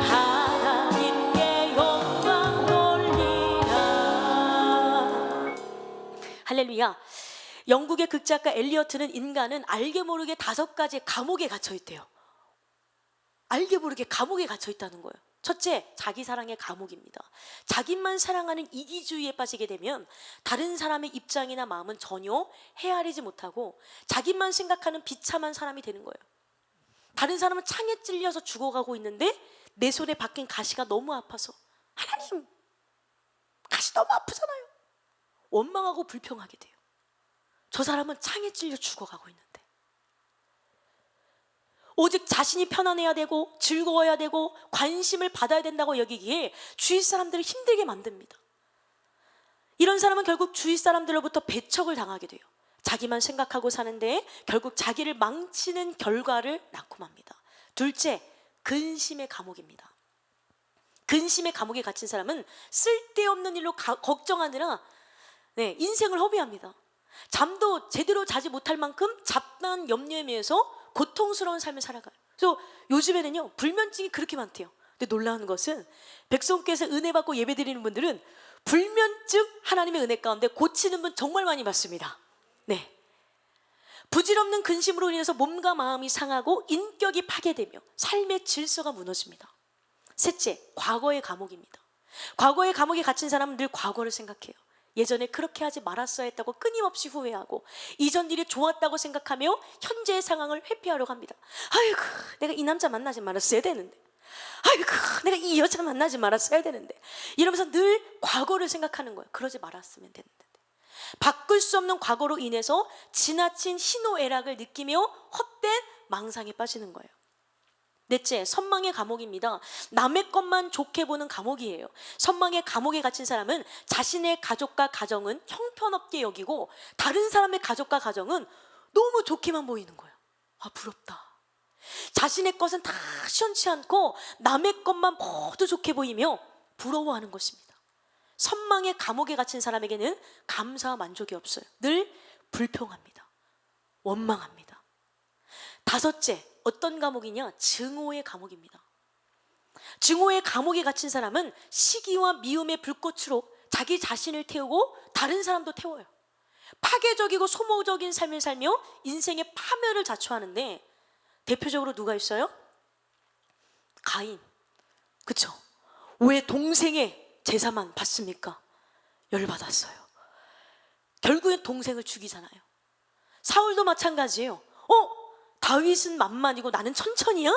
하나님께 영광 돌리라. 할렐루야. 영국의 극작가 엘리어트는 인간은 알게 모르게 5가지 감옥에 갇혀 있대요. 알게 모르게 감옥에 갇혀 있다는 거예요. 첫째, 자기 사랑의 감옥입니다. 자기만 사랑하는 이기주의에 빠지게 되면 다른 사람의 입장이나 마음은 전혀 헤아리지 못하고 자기만 생각하는 비참한 사람이 되는 거예요. 다른 사람은 창에 찔려서 죽어가고 있는데 내 손에 박힌 가시가 너무 아파서 하나님, 가시 너무 아프잖아요. 원망하고 불평하게 돼요. 저 사람은 창에 찔려 죽어가고 있는데 오직 자신이 편안해야 되고 즐거워야 되고 관심을 받아야 된다고 여기기에 주위 사람들을 힘들게 만듭니다. 이런 사람은 결국 주위 사람들로부터 배척을 당하게 돼요. 자기만 생각하고 사는데 결국 자기를 망치는 결과를 낳고 맙니다. 둘째, 근심의 감옥입니다. 근심의 감옥에 갇힌 사람은 쓸데없는 일로 걱정하느라 인생을 허비합니다. 잠도 제대로 자지 못할 만큼 잡다한 염려에 매여서 고통스러운 삶을 살아가요. 그래서 요즘에는요 불면증이 그렇게 많대요. 근데 놀라운 것은 백성께서 은혜 받고 예배 드리는 분들은 불면증 하나님의 은혜 가운데 고치는 분 정말 많이 봤습니다. 네, 부질없는 근심으로 인해서 몸과 마음이 상하고 인격이 파괴되며 삶의 질서가 무너집니다. 셋째, 과거의 감옥입니다. 과거의 감옥에 갇힌 사람은 늘 과거를 생각해요. 예전에 그렇게 하지 말았어야 했다고 끊임없이 후회하고 이전 일이 좋았다고 생각하며 현재의 상황을 회피하려고 합니다. 아이고, 내가 이 남자 만나지 말았어야 되는데, 아이고, 내가 이 여자 만나지 말았어야 되는데, 이러면서 늘 과거를 생각하는 거예요. 그러지 말았으면 됐는데. 바꿀 수 없는 과거로 인해서 지나친 희노애락을 느끼며 헛된 망상에 빠지는 거예요. 넷째, 선망의 감옥입니다. 남의 것만 좋게 보는 감옥이에요. 선망의 감옥에 갇힌 사람은 자신의 가족과 가정은 형편없게 여기고 다른 사람의 가족과 가정은 너무 좋게만 보이는 거예요. 아, 부럽다. 자신의 것은 다 시원치 않고 남의 것만 모두 좋게 보이며 부러워하는 것입니다. 선망의 감옥에 갇힌 사람에게는 감사와 만족이 없어요. 늘 불평합니다. 원망합니다. 다섯째, 어떤 감옥이냐? 증오의 감옥입니다. 증오의 감옥에 갇힌 사람은 시기와 미움의 불꽃으로 자기 자신을 태우고 다른 사람도 태워요. 파괴적이고 소모적인 삶을 살며 인생의 파멸을 자초하는데 대표적으로 누가 있어요? 가인, 그쵸? 왜 동생의 제사만 받습니까? 열받았어요. 결국엔 동생을 죽이잖아요. 사울도 마찬가지예요. 다윗은 만만이고 나는 천천히야?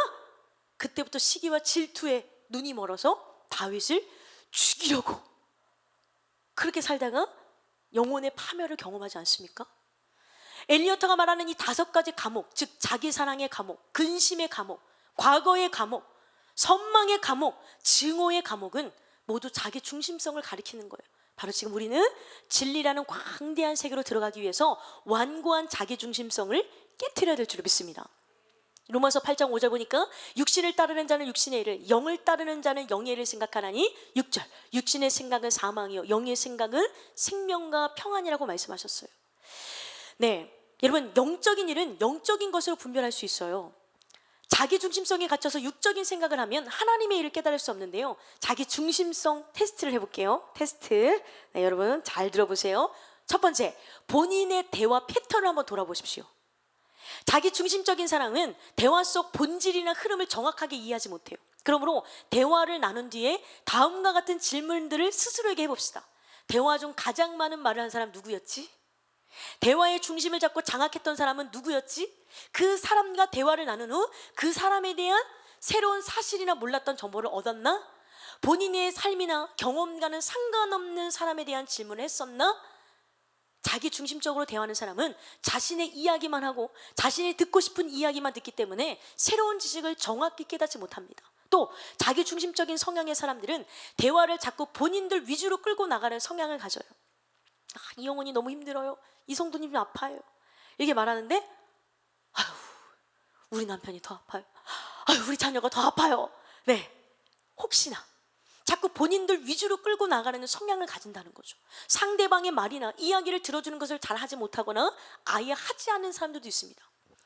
그때부터 시기와 질투에 눈이 멀어서 다윗을 죽이려고 그렇게 살다가 영혼의 파멸을 경험하지 않습니까? 엘리어터가 말하는 이 5가지 감옥, 즉 자기 사랑의 감옥, 근심의 감옥, 과거의 감옥, 선망의 감옥, 증오의 감옥은 모두 자기 중심성을 가리키는 거예요. 바로 지금 우리는 진리라는 광대한 세계로 들어가기 위해서 완고한 자기 중심성을 깨트려야 될 줄 믿습니다. 로마서 8장 5절 보니까 육신을 따르는 자는 육신의 일을, 영을 따르는 자는 영의 일을 생각하나니 6절, 육신의 생각은 사망이요 영의 생각은 생명과 평안이라고 말씀하셨어요. 네, 여러분, 영적인 일은 영적인 것으로 분별할 수 있어요. 자기 중심성에 갇혀서 육적인 생각을 하면 하나님의 일을 깨달을 수 없는데요, 자기 중심성 테스트를 해볼게요. 테스트. 네, 여러분 잘 들어보세요. 첫 번째, 본인의 대화 패턴을 한번 돌아보십시오. 자기 중심적인 사람은 대화 속 본질이나 흐름을 정확하게 이해하지 못해요. 그러므로 대화를 나눈 뒤에 다음과 같은 질문들을 스스로에게 해봅시다. 대화 중 가장 많은 말을 한 사람 누구였지? 대화의 중심을 잡고 장악했던 사람은 누구였지? 그 사람과 대화를 나눈 후 그 사람에 대한 새로운 사실이나 몰랐던 정보를 얻었나? 본인의 삶이나 경험과는 상관없는 사람에 대한 질문을 했었나? 자기 중심적으로 대화하는 사람은 자신의 이야기만 하고 자신이 듣고 싶은 이야기만 듣기 때문에 새로운 지식을 정확히 깨닫지 못합니다. 또 자기 중심적인 성향의 사람들은 대화를 자꾸 본인들 위주로 끌고 나가는 성향을 가져요. 이 영혼이 너무 힘들어요. 이 성도님이 아파요. 이렇게 말하는데, 아유, 우리 남편이 더 아파요. 아유, 우리 자녀가 더 아파요. 네, 혹시나 자꾸 본인들 위주로 끌고 나가는 성향을 가진다는 거죠. 상대방의 말이나 이야기를 들어주는 것을 잘 하지 못하거나 아예 하지 않는 사람들도 있습니다.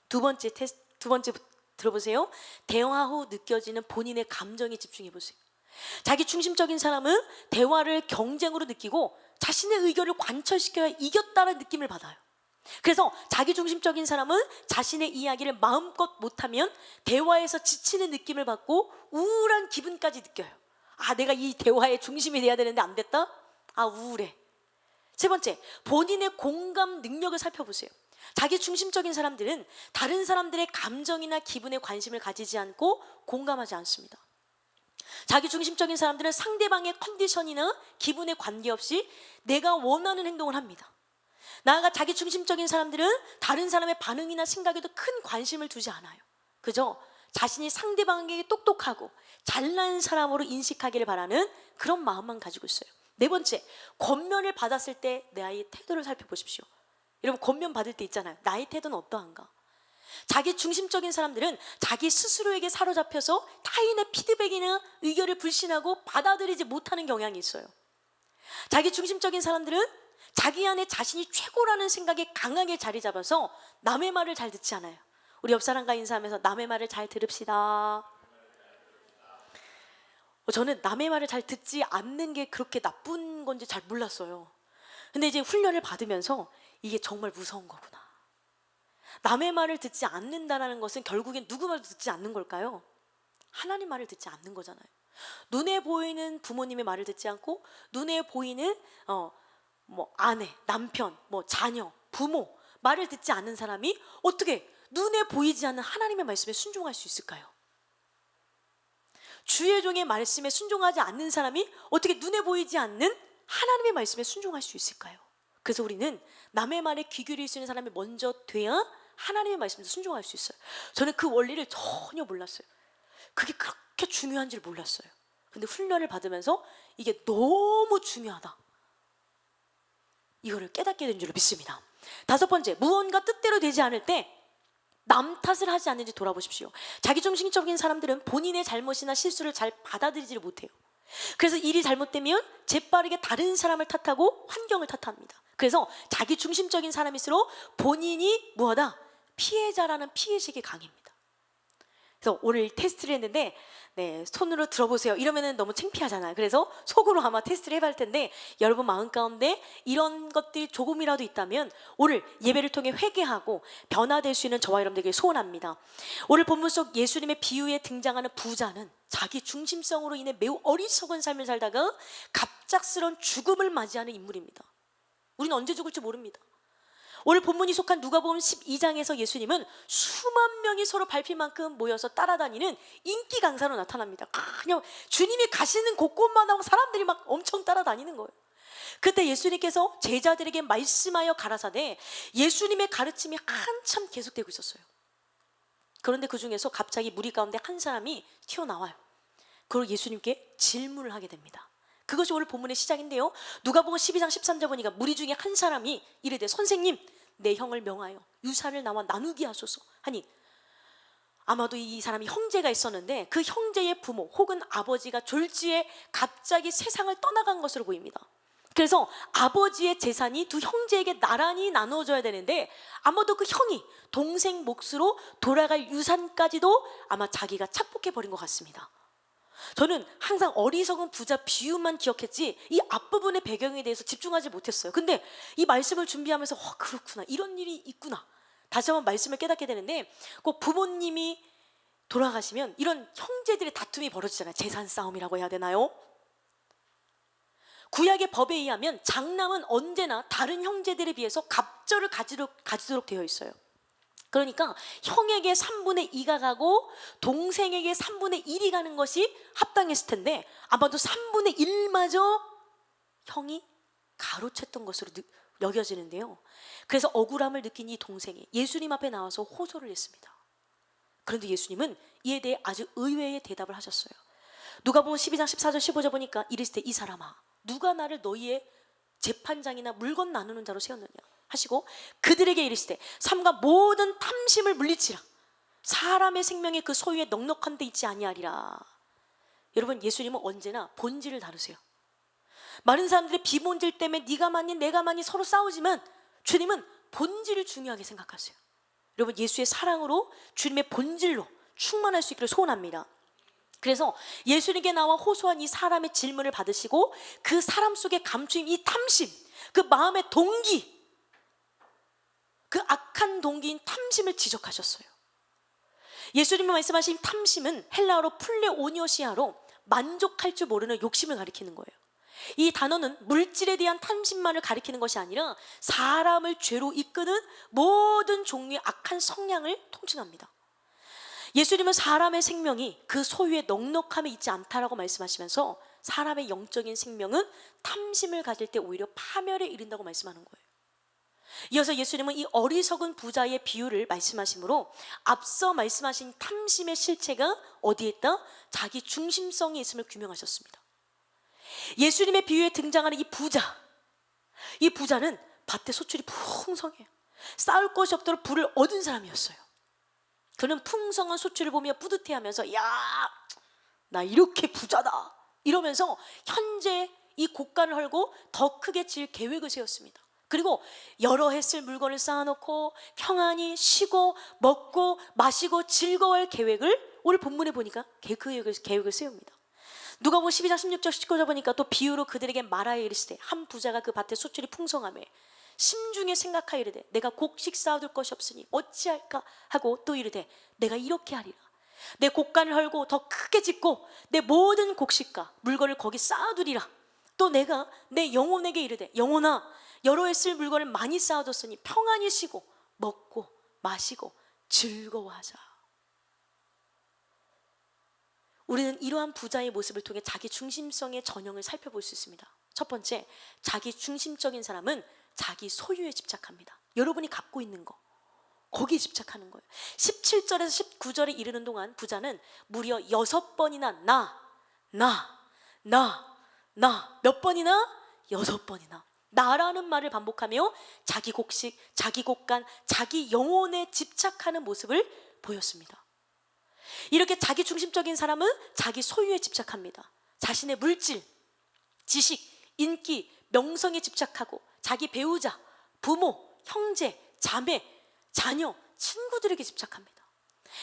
두 번째 들어보세요. 대화 후 느껴지는 본인의 감정에 집중해 보세요. 자기 중심적인 사람은 대화를 경쟁으로 느끼고 자신의 의견을 관철시켜야 이겼다는 느낌을 받아요. 그래서 자기 중심적인 사람은 자신의 이야기를 마음껏 못하면 대화에서 지치는 느낌을 받고 우울한 기분까지 느껴요. 내가 이 대화의 중심이 돼야 되는데 안 됐다? 우울해. 세 번째, 본인의 공감 능력을 살펴보세요. 자기 중심적인 사람들은 다른 사람들의 감정이나 기분에 관심을 가지지 않고 공감하지 않습니다. 자기 중심적인 사람들은 상대방의 컨디션이나 기분에 관계없이 내가 원하는 행동을 합니다. 나아가 자기 중심적인 사람들은 다른 사람의 반응이나 생각에도 큰 관심을 두지 않아요. 그죠? 자신이 상대방에게 똑똑하고 잘난 사람으로 인식하기를 바라는 그런 마음만 가지고 있어요. 네 번째, 권면을 받았을 때 나의 태도를 살펴보십시오. 여러분, 권면 받을 때 있잖아요. 나의 태도는 어떠한가? 자기 중심적인 사람들은 자기 스스로에게 사로잡혀서 타인의 피드백이나 의견을 불신하고 받아들이지 못하는 경향이 있어요. 자기 중심적인 사람들은 자기 안에 자신이 최고라는 생각에 강하게 자리 잡아서 남의 말을 잘 듣지 않아요. 우리 옆 사람과 인사하면서 남의 말을 잘 들읍시다. 저는 남의 말을 잘 듣지 않는 게 그렇게 나쁜 건지 잘 몰랐어요. 근데 이제 훈련을 받으면서 이게 정말 무서운 거구나. 남의 말을 듣지 않는다는 것은 결국엔 누구 말도 듣지 않는 걸까요? 하나님 말을 듣지 않는 거잖아요. 눈에 보이는 부모님의 말을 듣지 않고 눈에 보이는 아내, 남편, 자녀, 부모 말을 듣지 않는 사람이 어떻게 눈에 보이지 않는 하나님의 말씀에 순종할 수 있을까요? 주의 종의 말씀에 순종하지 않는 사람이 어떻게 눈에 보이지 않는 하나님의 말씀에 순종할 수 있을까요? 그래서 우리는 남의 말에 귀 기울일 수 있는 사람이 먼저 돼야 하나님의 말씀도 순종할 수 있어요. 저는 그 원리를 전혀 몰랐어요. 그게 그렇게 중요한 줄 몰랐어요. 근데 훈련을 받으면서 이게 너무 중요하다, 이거를 깨닫게 된 줄 믿습니다. 다섯 번째, 무언가 뜻대로 되지 않을 때 남 탓을 하지 않는지 돌아보십시오. 자기중심적인 사람들은 본인의 잘못이나 실수를 잘 받아들이지를 못해요. 그래서 일이 잘못되면 재빠르게 다른 사람을 탓하고 환경을 탓합니다. 그래서 자기중심적인 사람일수록 본인이 뭐하다? 피해자라는 피해의식이 강합니다. 그래서 오늘 테스트를 했는데 네, 손으로 들어보세요. 이러면은 너무 창피하잖아요. 그래서 속으로 아마 테스트를 해볼 텐데 여러분 마음 가운데 이런 것들이 조금이라도 있다면 오늘 예배를 통해 회개하고 변화될 수 있는 저와 여러분들에게 소원합니다. 오늘 본문 속 예수님의 비유에 등장하는 부자는 자기 중심성으로 인해 매우 어리석은 삶을 살다가 갑작스러운 죽음을 맞이하는 인물입니다. 우리는 언제 죽을지 모릅니다. 오늘 본문이 속한 누가복음 12장에서 예수님은 수만 명이 서로 밟힐 만큼 모여서 따라다니는 인기 강사로 나타납니다. 그냥 주님이 가시는 곳곳만 하고 사람들이 막 엄청 따라다니는 거예요. 그때 예수님께서 제자들에게 말씀하여 가라사대 예수님의 가르침이 한참 계속되고 있었어요. 그런데 그 중에서 갑자기 무리 가운데 한 사람이 튀어나와요. 그리고 예수님께 질문을 하게 됩니다. 그것이 오늘 본문의 시작인데요. 누가복음 12장 13절 보니까 무리 중에 한 사람이 이르되 선생님 내 형을 명하여 유산을 나와 나누게 하소서 하니 아마도 이 사람이 형제가 있었는데 그 형제의 부모 혹은 아버지가 졸지에 갑자기 세상을 떠나간 것으로 보입니다. 그래서 아버지의 재산이 두 형제에게 나란히 나눠져야 되는데 아마도 그 형이 동생 몫으로 돌아갈 유산까지도 아마 자기가 착복해버린 것 같습니다. 저는 항상 어리석은 부자 비유만 기억했지 이 앞부분의 배경에 대해서 집중하지 못했어요. 근데 이 말씀을 준비하면서 그렇구나, 이런 일이 있구나, 다시 한번 말씀을 깨닫게 되는데 꼭 부모님이 돌아가시면 이런 형제들의 다툼이 벌어지잖아요. 재산 싸움이라고 해야 되나요? 구약의 법에 의하면 장남은 언제나 다른 형제들에 비해서 갑절을 가지도록 되어 있어요. 그러니까 형에게 3분의 2가 가고 동생에게 3분의 1이 가는 것이 합당했을 텐데 아마도 3분의 1마저 형이 가로챘던 것으로 여겨지는데요. 그래서 억울함을 느낀 이 동생이 예수님 앞에 나와서 호소를 했습니다. 그런데 예수님은 이에 대해 아주 의외의 대답을 하셨어요. 누가복음 12장 14절 15절 보니까 이르시되 이 사람아 누가 나를 너희의 재판장이나 물건 나누는 자로 세웠느냐 하시고 그들에게 이르시되 삼가 모든 탐심을 물리치라 사람의 생명이 그 소유에 넉넉한 데 있지 아니하리라. 여러분 예수님은 언제나 본질을 다루세요. 많은 사람들이 비본질 때문에 네가 많니 내가 많니 서로 싸우지만 주님은 본질을 중요하게 생각하세요. 여러분 예수의 사랑으로 주님의 본질로 충만할 수 있기를 소원합니다. 그래서 예수님께 나와 호소한 이 사람의 질문을 받으시고 그 사람 속에 감추인 이 탐심, 그 마음의 동기, 그 악한 동기인 탐심을 지적하셨어요. 예수님이 말씀하신 탐심은 헬라어로 플레오니오시아로 만족할 줄 모르는 욕심을 가리키는 거예요. 이 단어는 물질에 대한 탐심만을 가리키는 것이 아니라 사람을 죄로 이끄는 모든 종류의 악한 성향을 통칭합니다. 예수님은 사람의 생명이 그 소유의 넉넉함에 있지 않다라고 말씀하시면서 사람의 영적인 생명은 탐심을 가질 때 오히려 파멸에 이른다고 말씀하는 거예요. 이어서 예수님은 이 어리석은 부자의 비유를 말씀하시므로 앞서 말씀하신 탐심의 실체가 어디에 있다? 자기 중심성에 있음을 규명하셨습니다. 예수님의 비유에 등장하는 이 부자는 밭에 소출이 풍성해요. 쌓을 것이 없도록 부를 얻은 사람이었어요. 그는 풍성한 소출을 보며 뿌듯해하면서 야, 나 이렇게 부자다 이러면서 현재 이 곡간을 헐고 더 크게 질 계획을 세웠습니다. 그리고 여러 해 쓸 물건을 쌓아놓고 평안히 쉬고 먹고 마시고 즐거워할 계획을 오늘 본문에 보니까 그 계획을 세웁니다. 누가복음 12장 16절 19절 보니까 또 비유로 그들에게 말하여 이르시되 한 부자가 그 밭에 소출이 풍성하며 심중에 생각하여 이르되 내가 곡식 쌓아둘 것이 없으니 어찌할까 하고 또 이르되 내가 이렇게 하리라. 내 곡간을 헐고 더 크게 짓고 내 모든 곡식과 물건을 거기 쌓아두리라. 또 내가 내 영혼에게 이르되 영혼아 여러 해 쓸 물건을 많이 쌓아뒀으니 평안히 쉬고 먹고 마시고 즐거워하자. 우리는 이러한 부자의 모습을 통해 자기 중심성의 전형을 살펴볼 수 있습니다. 첫 번째, 자기 중심적인 사람은 자기 소유에 집착합니다. 여러분이 갖고 있는 거 거기에 집착하는 거예요. 17절에서 19절에 이르는 동안 부자는 무려 6번이나 몇 번이나 6번이나 나라는 말을 반복하며 자기 곡식, 자기 곡간, 자기 영혼에 집착하는 모습을 보였습니다. 이렇게 자기 중심적인 사람은 자기 소유에 집착합니다. 자신의 물질, 지식, 인기, 명성에 집착하고 자기 배우자, 부모, 형제, 자매, 자녀, 친구들에게 집착합니다.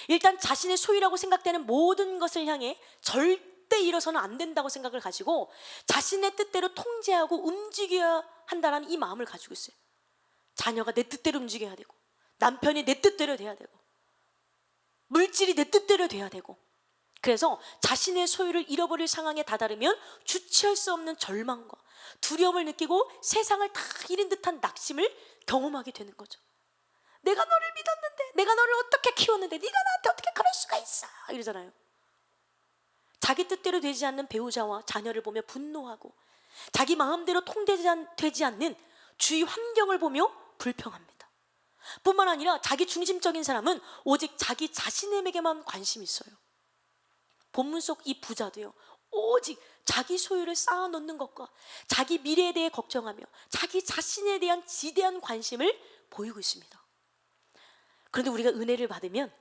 일단 자신의 소유라고 생각되는 모든 것을 향해 절대 일어서는 안 된다고 생각을 가지고 자신의 뜻대로 통제하고 움직여야 한다는 이 마음을 가지고 있어요. 자녀가 내 뜻대로 움직여야 되고, 남편이 내 뜻대로 돼야 되고, 물질이 내 뜻대로 돼야 되고. 그래서 자신의 소유를 잃어버릴 상황에 다다르면 주체할 수 없는 절망과 두려움을 느끼고 세상을 다 잃은 듯한 낙심을 경험하게 되는 거죠. 내가 너를 믿었는데, 내가 너를 어떻게 키웠는데 네가 나한테 어떻게 그럴 수가 있어, 이러잖아요. 자기 뜻대로 되지 않는 배우자와 자녀를 보며 분노하고, 자기 마음대로 통되지 않는 주위 환경을 보며 불평합니다. 뿐만 아니라 자기 중심적인 사람은 오직 자기 자신에게만 관심이 있어요. 본문 속 이 부자도요, 오직 자기 소유를 쌓아놓는 것과 자기 미래에 대해 걱정하며 자기 자신에 대한 지대한 관심을 보이고 있습니다. 그런데 우리가 은혜를 받으면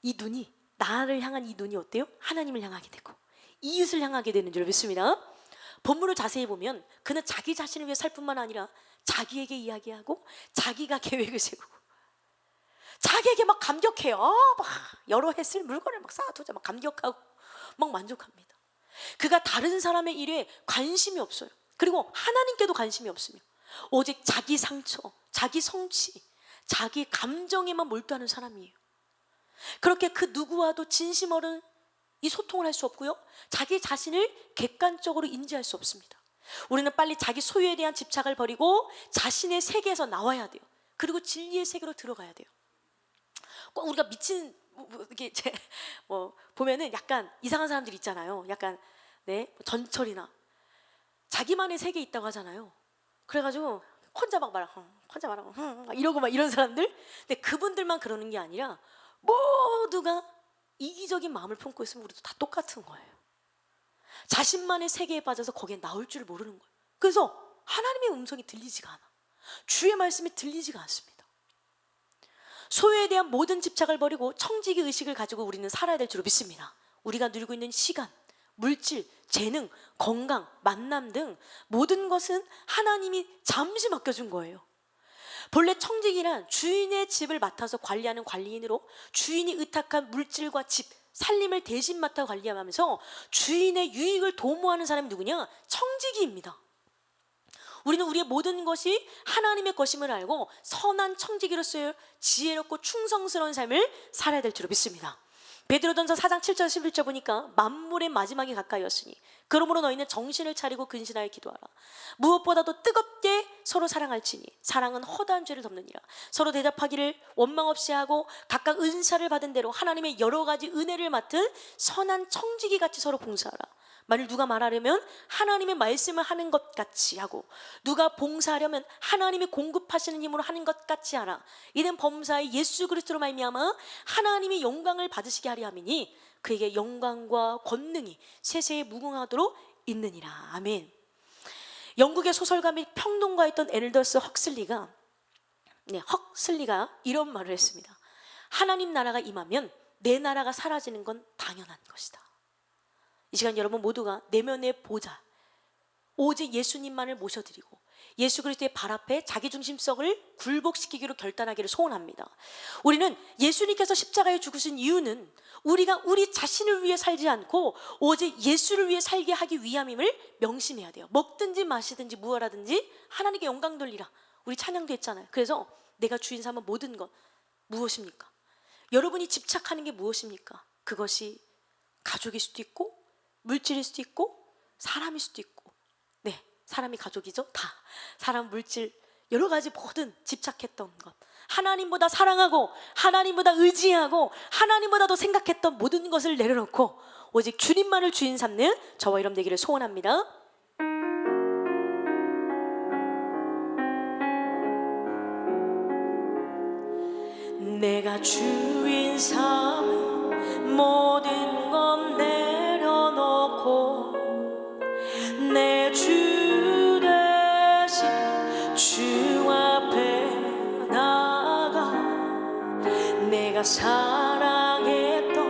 이 눈이, 나를 향한 이 눈이 어때요? 하나님을 향하게 되고 이웃을 향하게 되는 줄 믿습니다. 본문을 자세히 보면 그는 자기 자신을 위해 살 뿐만 아니라 자기에게 이야기하고 자기가 계획을 세우고 자기에게 막 감격해요. 막 여러 해 쓸 물건을 막 쌓아두자 막 감격하고 막 만족합니다. 그가 다른 사람의 일에 관심이 없어요. 그리고 하나님께도 관심이 없으며 오직 자기 상처, 자기 성취, 자기 감정에만 몰두하는 사람이에요. 그렇게 그 누구와도 진심 어린 이 소통을 할 수 없고요, 자기 자신을 객관적으로 인지할 수 없습니다. 우리는 빨리 자기 소유에 대한 집착을 버리고 자신의 세계에서 나와야 돼요. 그리고 진리의 세계로 들어가야 돼요. 꼭 우리가 미친 이게 뭐 보면은 약간 이상한 사람들이 있잖아요. 약간 전철이나 자기만의 세계에 있다고 하잖아요. 그래가지고 혼자 막 말하고 막 이러고 막 이런 사람들. 근데 그분들만 그러는 게 아니라 모두가 이기적인 마음을 품고 있으면 우리도 다 똑같은 거예요. 자신만의 세계에 빠져서 거기에 나올 줄 모르는 거예요. 그래서 하나님의 음성이 들리지가 않아. 주의 말씀이 들리지가 않습니다. 소유에 대한 모든 집착을 버리고 청지기 의식을 가지고 우리는 살아야 될 줄로 믿습니다. 우리가 누리고 있는 시간, 물질, 재능, 건강, 만남 등 모든 것은 하나님이 잠시 맡겨준 거예요. 본래 청지기란 주인의 집을 맡아서 관리하는 관리인으로 주인이 의탁한 물질과 집, 살림을 대신 맡아 관리하면서 주인의 유익을 도모하는 사람이 누구냐? 청지기입니다. 우리는 우리의 모든 것이 하나님의 것임을 알고 선한 청지기로서의 지혜롭고 충성스러운 삶을 살아야 될 줄로 믿습니다. 베드로전서 4장 7절 11절 보니까 만물의 마지막이 가까이었으니 그러므로 너희는 정신을 차리고 근신하여 기도하라. 무엇보다도 뜨겁게 서로 사랑할지니 사랑은 허다한 죄를 덮느니라. 서로 대답하기를 원망 없이 하고 각각 은사를 받은 대로 하나님의 여러 가지 은혜를 맡은 선한 청지기 같이 서로 봉사하라. 만일 누가 말하려면 하나님의 말씀을 하는 것 같이 하고 누가 봉사하려면 하나님이 공급하시는 힘으로 하는 것 같이 하라. 이는 범사의 예수 그리스도로 말미암아 하나님이 영광을 받으시게 하려 함이니 그에게 영광과 권능이 세세에 무궁하도록 있느니라. 아멘. 영국의 소설가 및 평론가였던 엘더스 헉슬리가 이런 말을 했습니다. 하나님 나라가 임하면 내 나라가 사라지는 건 당연한 것이다. 이 시간 여러분 모두가 내면의 보좌 오직 예수님만을 모셔드리고 예수 그리스도의 발 앞에 자기중심성을 굴복시키기로 결단하기를 소원합니다. 우리는 예수님께서 십자가에 죽으신 이유는 우리가 우리 자신을 위해 살지 않고 오직 예수를 위해 살게 하기 위함임을 명심해야 돼요. 먹든지 마시든지 무엇하든지 하나님께 영광 돌리라. 우리 찬양도 했잖아요. 그래서 내가 주인 삼은 모든 것 무엇입니까? 여러분이 집착하는 게 무엇입니까? 그것이 가족일 수도 있고 물질일 수도 있고 사람일 수도 있고 사람이 가족이죠. 다 사람, 물질, 여러 가지 모든 집착했던 것 하나님보다 사랑하고 하나님보다 의지하고 하나님보다도 생각했던 모든 것을 내려놓고 오직 주님만을 주인 삼는 저와 여러분 되기를 소원합니다. 내가 주인 삼은 모든 건 내려놓고 내 주 대신 주 앞에 나가 내가 사랑했던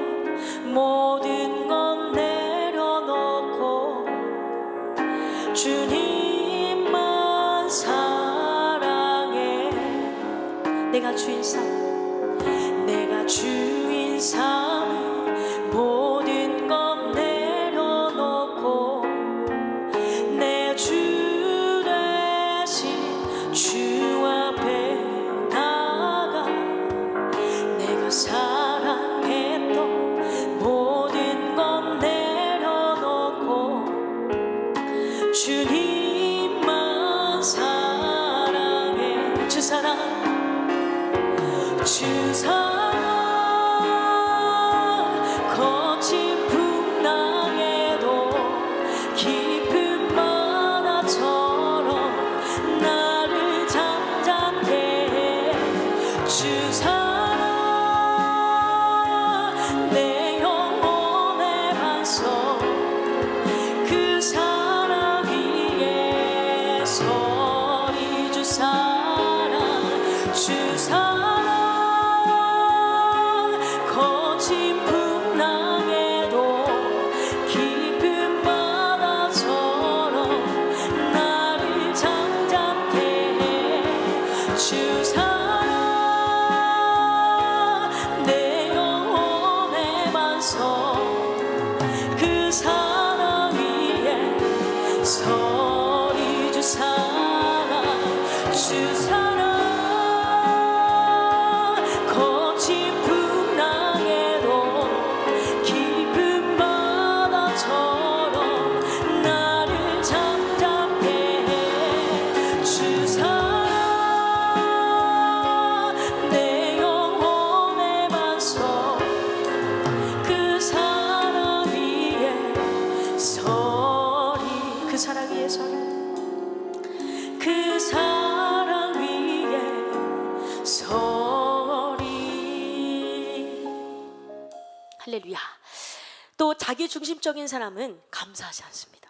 모든 건 내려놓고 주님만 사랑해. 내가 주인 삼 삶 모든 것 내려놓고 내 주 대신 주 앞에 나가 내가 사랑했던 모든 것 내려놓고 주님만 사랑해. 주 사랑 주 사랑 거친 풍랑에도 깊은 바다처럼 나를 잠잠게 해. 주 사랑 내 영혼의 반석 그 사랑 위에 서리. 주 사랑 주 사랑 거친 풍랑에도 깊은 바다처럼 나를 잠잠게 해. 주 사랑 내 영혼의 반석 그 사랑 위에 서리. 주 사랑 주 사랑 거친 풍랑에도 깊은 바다처럼 나를 잠잠게 해. 주 사랑 내 영혼의 반석 그 사랑 위에 서리. 그 사랑 위에 서리. 그 사랑 위에 서리. 할렐루야. 또 자기 중심적인 사람은 감사하지 않습니다.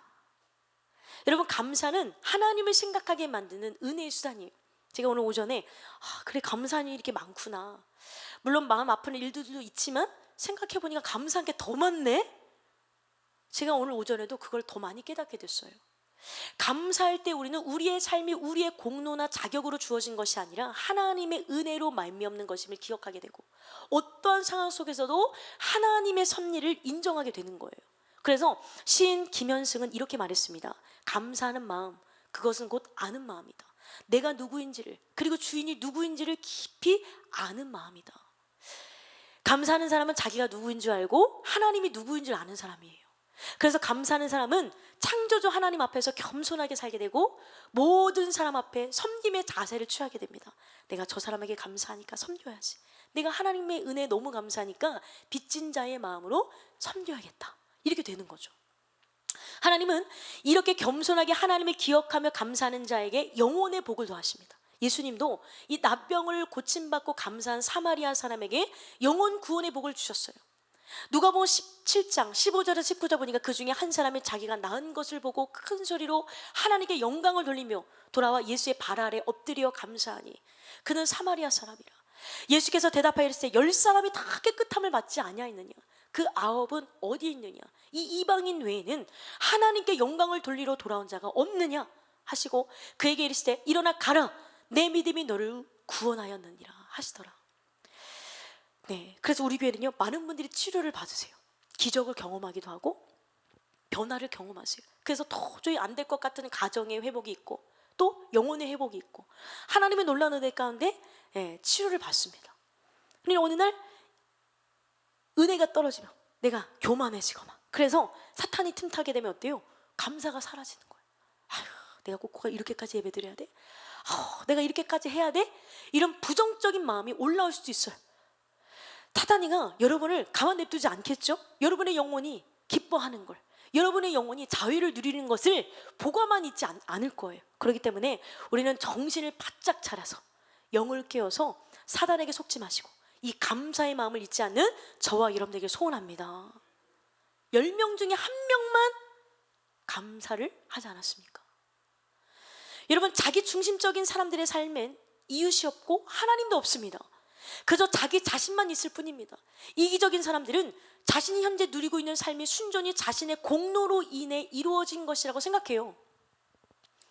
여러분, 감사는 하나님을 생각하게 만드는 은혜의 수단이에요. 제가 오늘 오전에 그래, 감사한 일이 이렇게 많구나. 물론 마음 아픈 일들도 있지만 생각해보니까 감사한 게 더 많네. 제가 오늘 오전에도 그걸 더 많이 깨닫게 됐어요. 감사할 때 우리는 우리의 삶이 우리의 공로나 자격으로 주어진 것이 아니라 하나님의 은혜로 말미암는 것임을 기억하게 되고, 어떠한 상황 속에서도 하나님의 섭리를 인정하게 되는 거예요. 그래서 시인 김현승은 이렇게 말했습니다. 감사하는 마음, 그것은 곧 아는 마음이다. 내가 누구인지를, 그리고 주인이 누구인지를 깊이 아는 마음이다. 감사하는 사람은 자기가 누구인 줄 알고 하나님이 누구인 줄 아는 사람이에요. 그래서 감사하는 사람은 창조주 하나님 앞에서 겸손하게 살게 되고 모든 사람 앞에 섬김의 자세를 취하게 됩니다. 내가 저 사람에게 감사하니까 섬겨야지. 내가 하나님의 은혜에 너무 감사하니까 빚진 자의 마음으로 섬겨야겠다. 이렇게 되는 거죠. 하나님은 이렇게 겸손하게 하나님을 기억하며 감사하는 자에게 영혼의 복을 더하십니다. 예수님도 이 납병을 고침받고 감사한 사마리아 사람에게 영혼 구원의 복을 주셨어요. 누가복음 17장 15절에서 19절 보니까 그 중에 한 사람이 자기가 낳은 것을 보고 큰 소리로 하나님께 영광을 돌리며 돌아와 예수의 발 아래 엎드려 감사하니 그는 사마리아 사람이라. 예수께서 대답하여 이르시되 10사람이 다 깨끗함을 받지 아니하였느냐? 그 9은 어디 있느냐? 이 이방인 외에는 하나님께 영광을 돌리러 돌아온 자가 없느냐? 하시고 그에게 이르시되 일어나 가라, 내 믿음이 너를 구원하였느니라 하시더라. 네, 그래서 우리 교회는요, 많은 분들이 치료를 받으세요. 기적을 경험하기도 하고 변화를 경험하세요. 그래서 도저히 안 될 것 같은 가정의 회복이 있고 또 영혼의 회복이 있고 하나님의 놀라운 은혜 가운데 치료를 받습니다. 그런데 어느 날 은혜가 떨어지면 내가 교만해지거나, 그래서 사탄이 틈타게 되면 어때요? 감사가 사라지는 거예요. 아휴, 내가 꼭 이렇게까지 예배드려야 돼? 내가 이렇게까지 해야 돼? 이런 부정적인 마음이 올라올 수도 있어요. 사탄이가 여러분을 가만 냅두지 않겠죠? 여러분의 영혼이 기뻐하는 걸, 여러분의 영혼이 자유를 누리는 것을 보고만 있지 않을 거예요. 그렇기 때문에 우리는 정신을 바짝 차려서 영을 깨워서 사단에게 속지 마시고 이 감사의 마음을 잊지 않는 저와 여러분들에게 소원합니다. 10명 중에 1명만 감사를 하지 않았습니까? 여러분, 자기 중심적인 사람들의 삶엔 이웃이 없고 하나님도 없습니다. 그저 자기 자신만 있을 뿐입니다. 이기적인 사람들은 자신이 현재 누리고 있는 삶이 순전히 자신의 공로로 인해 이루어진 것이라고 생각해요.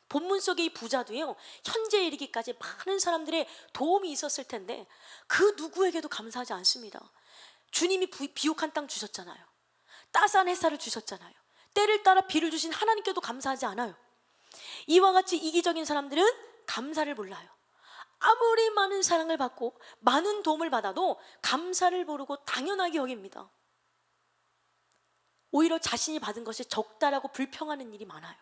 본문 속의 이 부자도요, 현재 이르기까지 많은 사람들의 도움이 있었을 텐데 그 누구에게도 감사하지 않습니다. 주님이 비옥한 땅 주셨잖아요. 따스한 햇살을 주셨잖아요. 때를 따라 비를 주신 하나님께도 감사하지 않아요. 이와 같이 이기적인 사람들은 감사를 몰라요. 아무리 많은 사랑을 받고 많은 도움을 받아도 감사를 모르고 당연하게 여깁니다. 오히려 자신이 받은 것이 적다라고 불평하는 일이 많아요.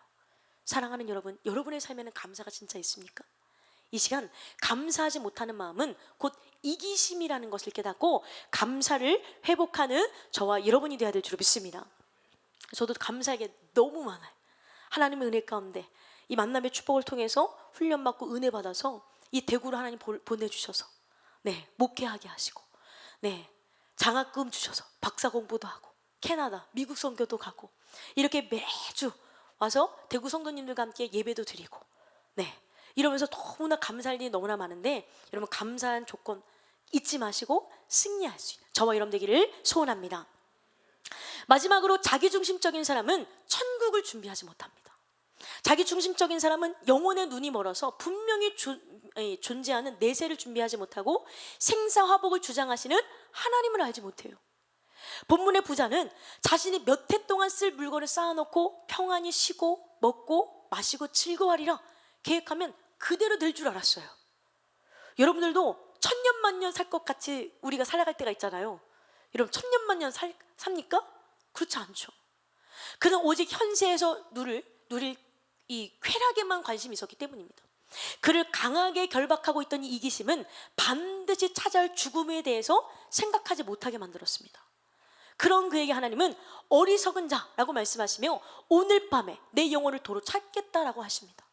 사랑하는 여러분, 여러분의 삶에는 감사가 진짜 있습니까? 이 시간 감사하지 못하는 마음은 곧 이기심이라는 것을 깨닫고 감사를 회복하는 저와 여러분이 되어야 될 줄 믿습니다. 저도 감사하게 너무 많아요. 하나님의 은혜 가운데 이 만남의 축복을 통해서 훈련받고 은혜 받아서 이 대구로 하나님 보내주셔서 목회하게 하시고 장학금 주셔서 박사 공부도 하고 캐나다, 미국 선교도 가고 이렇게 매주 와서 대구 성도님들과 함께 예배도 드리고 이러면서 너무나 감사할 일이 너무나 많은데 여러분 감사한 조건 잊지 마시고 승리할 수 있는 저와 여러분 되기를 소원합니다. 마지막으로 자기중심적인 사람은 천국을 준비하지 못합니다. 자기중심적인 사람은 영혼의 눈이 멀어서 분명히 존재하는 내세를 준비하지 못하고 생사화복을 주장하시는 하나님을 알지 못해요. 본문의 부자는 자신이 몇 해 동안 쓸 물건을 쌓아놓고 평안히 쉬고 먹고 마시고 즐거워하리라 계획하면 그대로 될 줄 알았어요. 여러분들도 천년만년 살 것 같이 우리가 살아갈 때가 있잖아요. 여러분 천년만년 삽니까? 그렇지 않죠. 그는 오직 현세에서 누릴 이 쾌락에만 관심이 있었기 때문입니다. 그를 강하게 결박하고 있던 이 이기심은 반드시 찾아올 죽음에 대해서 생각하지 못하게 만들었습니다. 그런 그에게 하나님은 어리석은 자라고 말씀하시며 오늘 밤에 내 영혼을 도로 찾겠다라고 하십니다.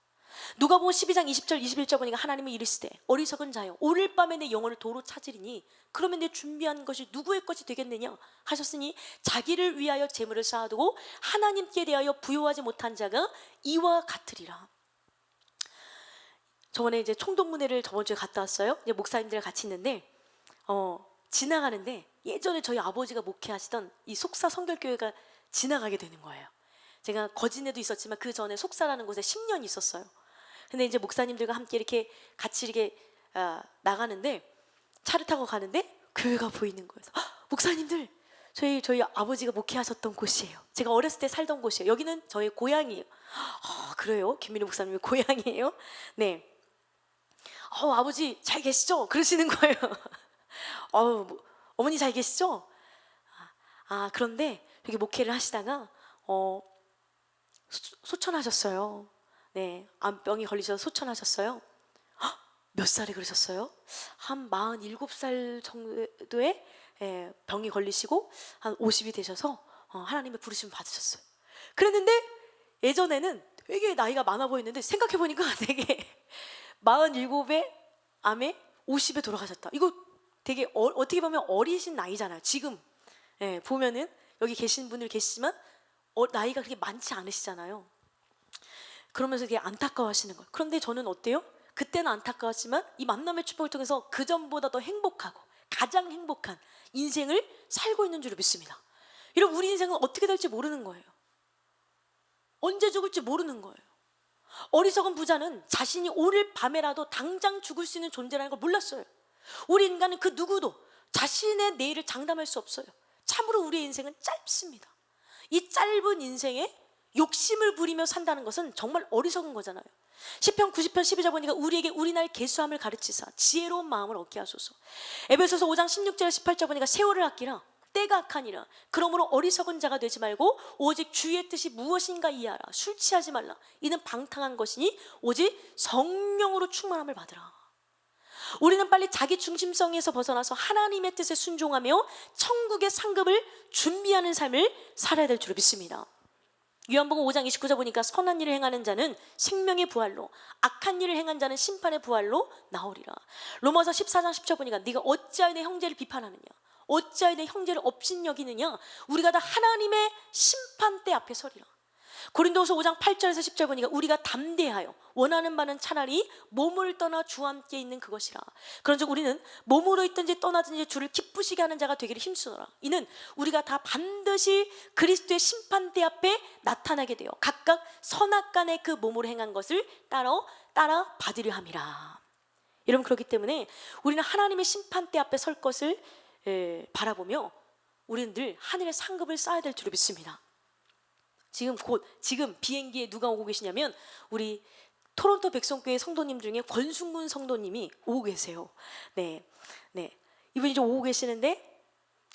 누가복음 12장 20절 21절 보니까 하나님은 이르시되 어리석은 자여 오늘 밤에 내 영혼을 도로 찾으리니 그러면 내 준비한 것이 누구의 것이 되겠느냐 하셨으니 자기를 위하여 재물을 쌓아두고 하나님께 대하여 부요하지 못한 자가 이와 같으리라. 저번에 이제 총동문회를 저번 주에 갔다 왔어요. 이제 목사님들이랑 같이 있는데 지나가는데 예전에 저희 아버지가 목회하시던 이 속사 성결교회가 지나가게 되는 거예요. 제가 거진에도 있었지만 그 전에 속사라는 곳에 10년 있었어요. 근데 이제 목사님들과 함께 이렇게 같이 이렇게 나가는데 차를 타고 가는데 교회가 보이는 거예요. 목사님들 저희 아버지가 목회하셨던 곳이에요. 제가 어렸을 때 살던 곳이에요. 여기는 저희 고향이에요. 그래요? 김민우 목사님의 고향이에요? 네. 아버지 잘 계시죠? 그러시는 거예요. 어머니 잘 계시죠? 그런데 여기 목회를 하시다가 소천하셨어요. 네, 암병이 걸리셔서 소천하셨어요. 몇 살에 그러셨어요? 한 47살 정도의 병이 걸리시고 한 50이 되셔서 하나님의 부르심을 받으셨어요. 그랬는데 예전에는 되게 나이가 많아 보였는데 생각해보니까 되게 47에 암에 50에 돌아가셨다. 이거 되게 어떻게 보면 어리신 나이잖아요. 지금 보면은 여기 계신 분들 계시지만 나이가 그렇게 많지 않으시잖아요. 그러면서 되게 안타까워하시는 거예요. 그런데 저는 어때요? 그때는 안타까웠지만 이 만남의 축복을 통해서 그 전보다 더 행복하고 가장 행복한 인생을 살고 있는 줄 믿습니다. 이런 우리 인생은 어떻게 될지 모르는 거예요. 언제 죽을지 모르는 거예요. 어리석은 부자는 자신이 오늘 밤에라도 당장 죽을 수 있는 존재라는 걸 몰랐어요. 우리 인간은 그 누구도 자신의 내일을 장담할 수 없어요. 참으로 우리의 인생은 짧습니다. 이 짧은 인생에 욕심을 부리며 산다는 것은 정말 어리석은 거잖아요. 시편 90편 12절 보니까 우리에게 우리 날 계수함을 가르치사 지혜로운 마음을 얻게 하소서. 에베소서 5장 16절 18절 보니까 세월을 아끼라 때가 악하니라. 그러므로 어리석은 자가 되지 말고 오직 주의 뜻이 무엇인가 이해하라. 술 취하지 말라. 이는 방탕한 것이니 오직 성령으로 충만함을 받으라. 우리는 빨리 자기 중심성에서 벗어나서 하나님의 뜻에 순종하며 천국의 상급을 준비하는 삶을 살아야 될 줄 믿습니다. 요한복음 5장 29절 보니까 선한 일을 행하는 자는 생명의 부활로 악한 일을 행한 자는 심판의 부활로 나오리라. 로마서 14장 10절 보니까 네가 어찌하여 내 형제를 비판하느냐 어찌하여 내 형제를 업신여기느냐 우리가 다 하나님의 심판대 앞에 서리라. 고린도후서 5장 8절에서 10절 보니까 우리가 담대하여 원하는 바는 차라리 몸을 떠나 주와 함께 있는 그것이라. 그런즉 우리는 몸으로 있든지 떠나든지 주를 기쁘시게 하는 자가 되기를 힘쓰노라. 이는 우리가 다 반드시 그리스도의 심판대 앞에 나타나게 되어 각각 선악간의 그 몸으로 행한 것을 따라 받으려 함이라. 여러분 그렇기 때문에 우리는 하나님의 심판대 앞에 설 것을 바라보며 우리는 늘 하늘의 상급을 쌓아야 될 줄로 믿습니다. 지금 비행기에 누가 오고 계시냐면 우리 토론토 백성교회 성도님 중에 권순근 성도님이 오고 계세요. 네. 이분이 좀 오고 계시는데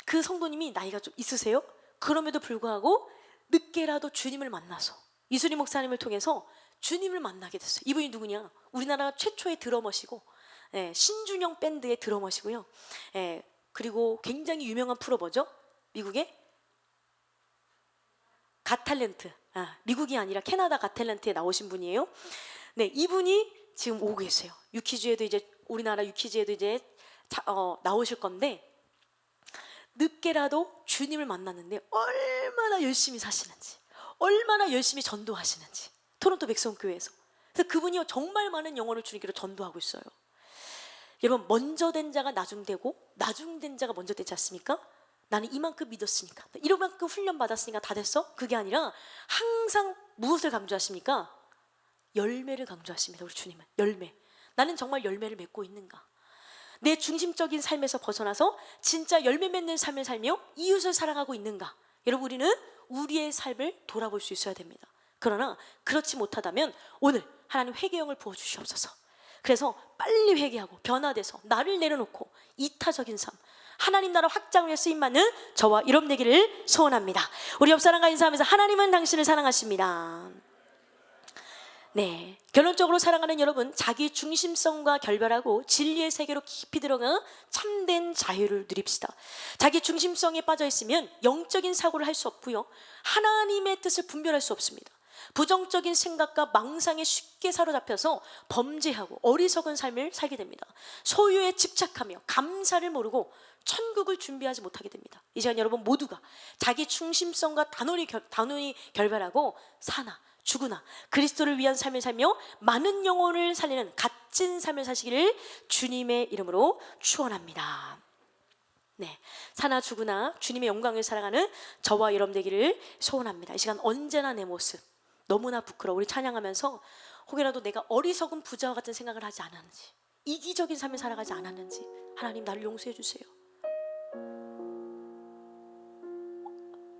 그 성도님이 나이가 좀 있으세요. 그럼에도 불구하고 늦게라도 주님을 만나서 이수리 목사님을 통해서 주님을 만나게 됐어요. 이분이 누구냐? 우리나라 최초의 드러머시고 신준영 밴드의 드러머시고요. 그리고 굉장히 유명한 프로버죠. 미국의 갓탤런트, 미국이 아니라 캐나다 갓탤런트에 나오신 분이에요. 네, 이분이 지금 오고 계세요. 유키즈에도 이제 우리나라 유키즈에도 이제 나오실 건데 늦게라도 주님을 만났는데 얼마나 열심히 사시는지, 얼마나 열심히 전도하시는지 토론토 백성교회에서. 그래서 그분이 정말 많은 영혼을 주님께로 전도하고 있어요. 여러분, 먼저 된 자가 나중되고 나중된 자가 먼저 되지 않습니까? 나는 이만큼 믿었으니까, 이만큼 훈련 받았으니까 다 됐어? 그게 아니라 항상 무엇을 강조하십니까? 열매를 강조하십니다. 우리 주님은 열매. 나는 정말 열매를 맺고 있는가? 내 중심적인 삶에서 벗어나서 진짜 열매 맺는 삶을 살며 이웃을 사랑하고 있는가? 여러분, 우리는 우리의 삶을 돌아볼 수 있어야 됩니다. 그러나 그렇지 못하다면 오늘 하나님 회개형을 부어주시옵소서. 그래서 빨리 회개하고 변화돼서 나를 내려놓고 이타적인 삶, 하나님 나라 확장을 위해 쓰임받는 저와 여러분 되기를 소원합니다. 우리 옆 사람과 인사하면서 하나님은 당신을 사랑하십니다. 네, 결론적으로 사랑하는 여러분, 자기 중심성과 결별하고 진리의 세계로 깊이 들어가 참된 자유를 누립시다. 자기 중심성에 빠져 있으면 영적인 사고를 할 수 없고요, 하나님의 뜻을 분별할 수 없습니다. 부정적인 생각과 망상에 쉽게 사로잡혀서 범죄하고 어리석은 삶을 살게 됩니다. 소유에 집착하며 감사를 모르고 천국을 준비하지 못하게 됩니다. 이 시간 여러분 모두가 자기 중심성과 단호히 결별하고 사나 죽으나 그리스도를 위한 삶을 살며 많은 영혼을 살리는 값진 삶을 사시기를 주님의 이름으로 축원합니다. 네, 사나 죽으나 주님의 영광을 살아가는 저와 여러분 되기를 소원합니다. 이 시간 언제나 내 모습 너무나 부끄러워. 우리 찬양하면서 혹여라도 내가 어리석은 부자와 같은 생각을 하지 않았는지, 이기적인 삶을 살아가지 않았는지 하나님 나를 용서해 주세요.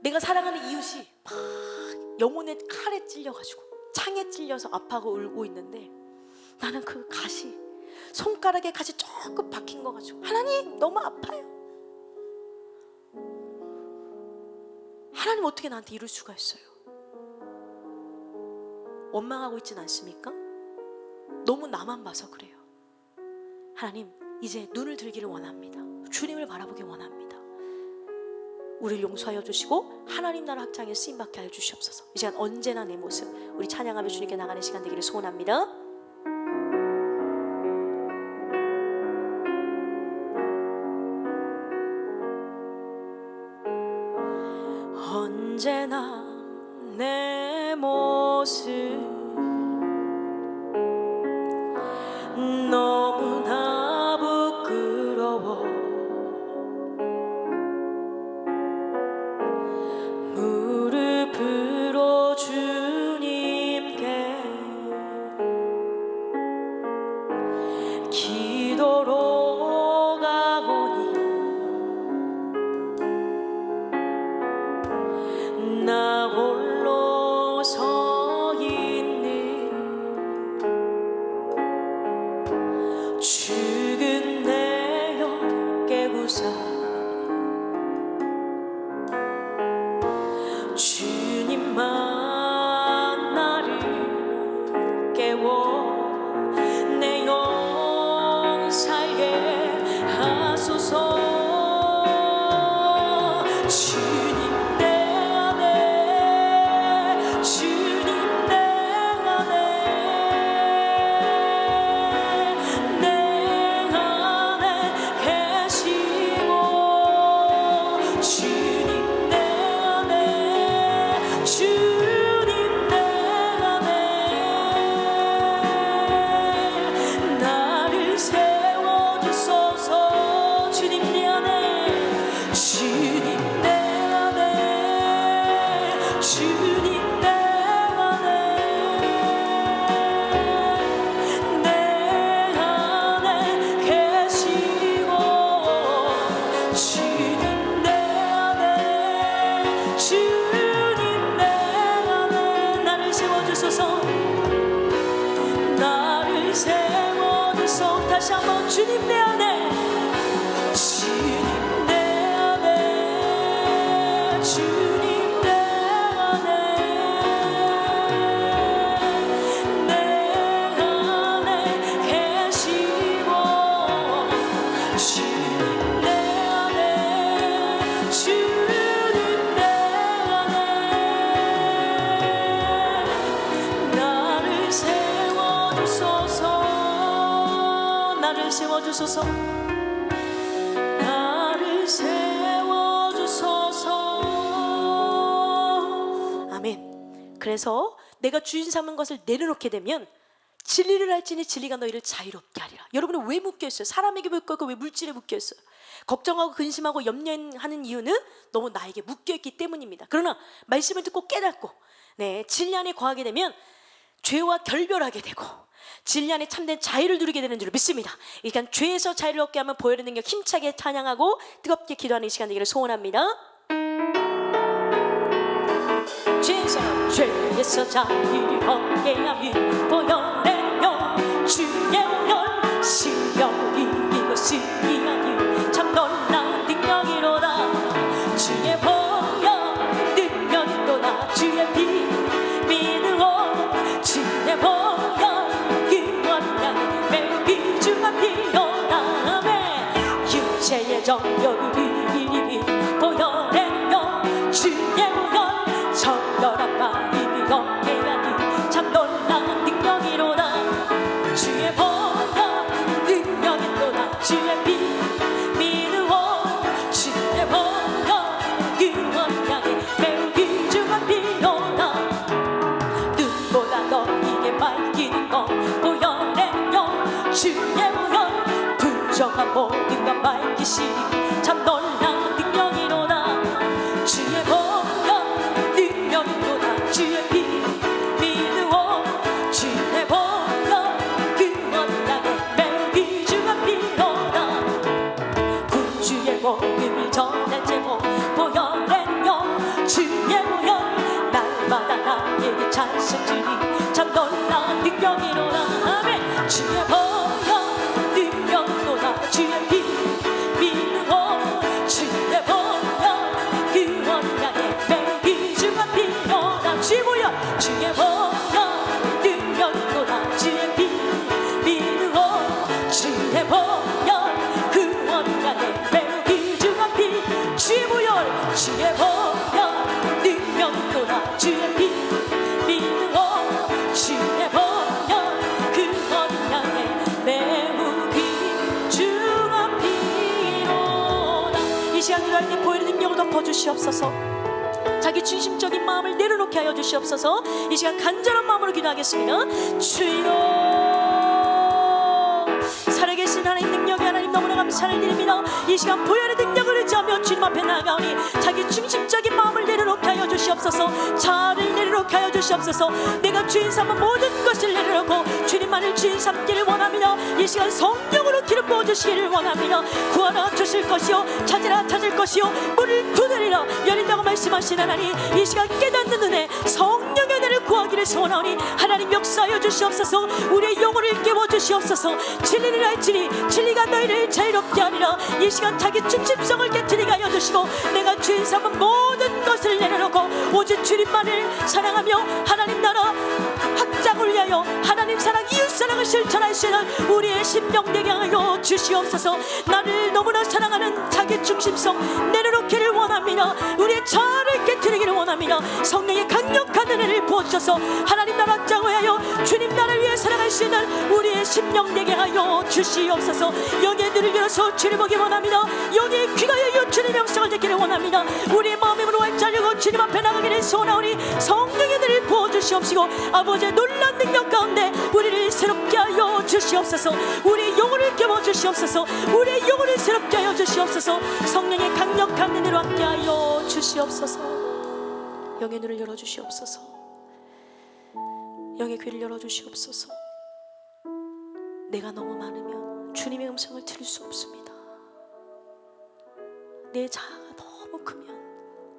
내가 사랑하는 이웃이 막 영혼의 칼에 찔려가지고 창에 찔려서 아파하고 울고 있는데 나는 그 가시, 손가락에 가시 조금 박힌 거 가지고 하나님 너무 아파요. 하나님 어떻게 나한테 이럴 수가 있어요? 원망하고 있진 않습니까? 너무 나만 봐서 그래요. 하나님 이제 눈을 들기를 원합니다. 주님을 바라보기 원합니다. 우리를 용서하여 주시고 하나님 나라 확장에 쓰임받게 하여 주시옵소서. 이 시간 언제나 내 모습 우리 찬양하며 주님께 나가는 시간 되기를 소원합니다. 언제나 내 모습 너무나 부끄러워. 무릎으로 주님께 기도로 가오니 나 홀로 서 있는 죽은 내 영 깨우사 주님만 나를 깨워 내 영 살게 하소서. 주님 내 안에 주님 내 안에 내 다시 한번 주님 내 안에, 주님 내 안에, 주님 내 안에, 내 안에 계시고, 주님 내 안에, 주님 내 안에 나를 세워주소서, 나를 세워주소서, 나를 세워주소서. 아멘. 그래서 내가 주인 삼은 것을 내려놓게 되면 진리를 알지니 진리가 너희를 자유롭게 하리라. 여러분은 왜 묶여있어요? 사람에게 묶여있고 왜 물질에 묶여있어요? 걱정하고 근심하고 염려하는 이유는 너무 나에게 묶여있기 때문입니다. 그러나 말씀을 듣고 깨닫고 진리 안에 거하게 되면 죄와 결별하게 되고 진리 안에 참된 자유를 누리게 되는 줄 믿습니다. 그러니까 죄에서 자유를 얻게 하면 보혈의 능력 힘차게 찬양하고 뜨겁게 기도하는 이 시간 되기를 소원합니다. 죄에서 자유를 얻게 하면 보혈의 능력 주의 보혈 신령이 이것이 아니 참 놀라운 능력이로다. 주의 보혈 능력이로다. 주의 피 믿으오 주의 보혈 기원량 매우 귀중한 피로다. 유체의 정욕을 이리 보혈의 능력 주의 보혈 정결한 마음이 얻게 하니 참 놀라운 능력이로다. 주의 보혈 능력이로다. 주의 피 믿으오 주의 보혈 기원량이 매우 귀중한 피로다. 눈보다 너에게 밝히는 것 보혈의 영 주의 보혈 부정한 모든 것 밝히시니 참 놀라운 능력이로다. 주의 보혈 능력이로다. 주의 피 믿으오 주의 보혈 그원량에 매우 귀중한 피로다. 구주의 복음을 전할 제목 보혈의 영 주의 보혈 날마다 나에게 찬송주니 참 놀라운 능력이로다. 아멘. 주의 보혈 능력이로다. 주의 피 믿으오 주의 보혈 그원량에 매우 귀중한 피로다. 주의 보혈 주의 보혈 능력이로다. 주의 피 믿으오 주의 보혈 그원량에 매우 귀중한 피. 주의 보혈 주의 보혈 능력이로다. 주의 피 믿으오 주의 보혈 그원량에 매우 귀중한 피로다. 이 시간 일할 때 보혈의 능력을 덮어주시옵소서. 자기 중심적인 마음을 내려놓게 하여 주시옵소서. 이 시간 간절한 마음으로 기도하겠습니다. 주여 살아계신 하나님 능력이 하나님 너무나 감사를 드립니다. 이 시간 보혈의 능력을 의지하며 주님 앞에 나아가오니 자기 중심적인 마음을 내려놓게 하여 주시옵소서. 자아를 내려놓게 하여 주시옵소서. 내가 주인 삼은 모든 것을 내려놓고 주님만을 주인 삼기를 원합니다. 이 시간 성령으로 기름 부어주시기를 원합니다. 구하라 주실 것이요 찾으라 찾을 것이요 문을 두드리라 열린다고 말씀하신 하나님, 이 시간 깨닫는 은혜 성령의 은혜를 구하기를 소원하오니 하나님 역사하여 주시옵소서. 우리의 영혼을 깨워주시옵소서. 진리를 알지니 진리가 너희를 자유롭게 하리라. 이 시간 자기 중심성을 깨트리게 하여 주시고 내가 주인 삼은 모든 것을 내려놓고 오직 주님만을 사랑하며 하나님 나라 확장을 위하여 하나님 사랑 이웃 사랑을 실천할 수 있는 우리의 심령 되게 하여 주시옵소서. 나를 너무나 사랑하는 자기 중심성 내려놓기를 원합니다. 우리의 자아를 깨트리기를 원합니다. 성령의 강력한 은혜를 부어주셔서 하나님 나라 확장을 위하여 주님 나라를 위해 살아갈 수 있는 우리의 심령 되게 하여 주시옵소서. 여기에 눈을 열어서 주님 보기 원합니다. 여기에 귀가 열려 주님의 음성을 듣기를 원합니다. 우리의 마음의 문을 활짝 열고 주님 앞에 나가기를 소원하오니 성령의 은혜를 부어주시옵시고 아버지의 놀란 능력 가운데 우리를 새롭게 하여 주시옵소서. 우리의 영혼을 깨워주시옵소서. 우리의 영혼을 새롭게 하여 주시옵소서. 성령의 강력한 은혜로 함께 하여 주시옵소서. 영의 눈을 열어주시옵소서. 영의 귀를 열어주시옵소서. 내가 너무 많으면 주님의 음성을 들을 수 없습니다. 내 자아가 너무 크면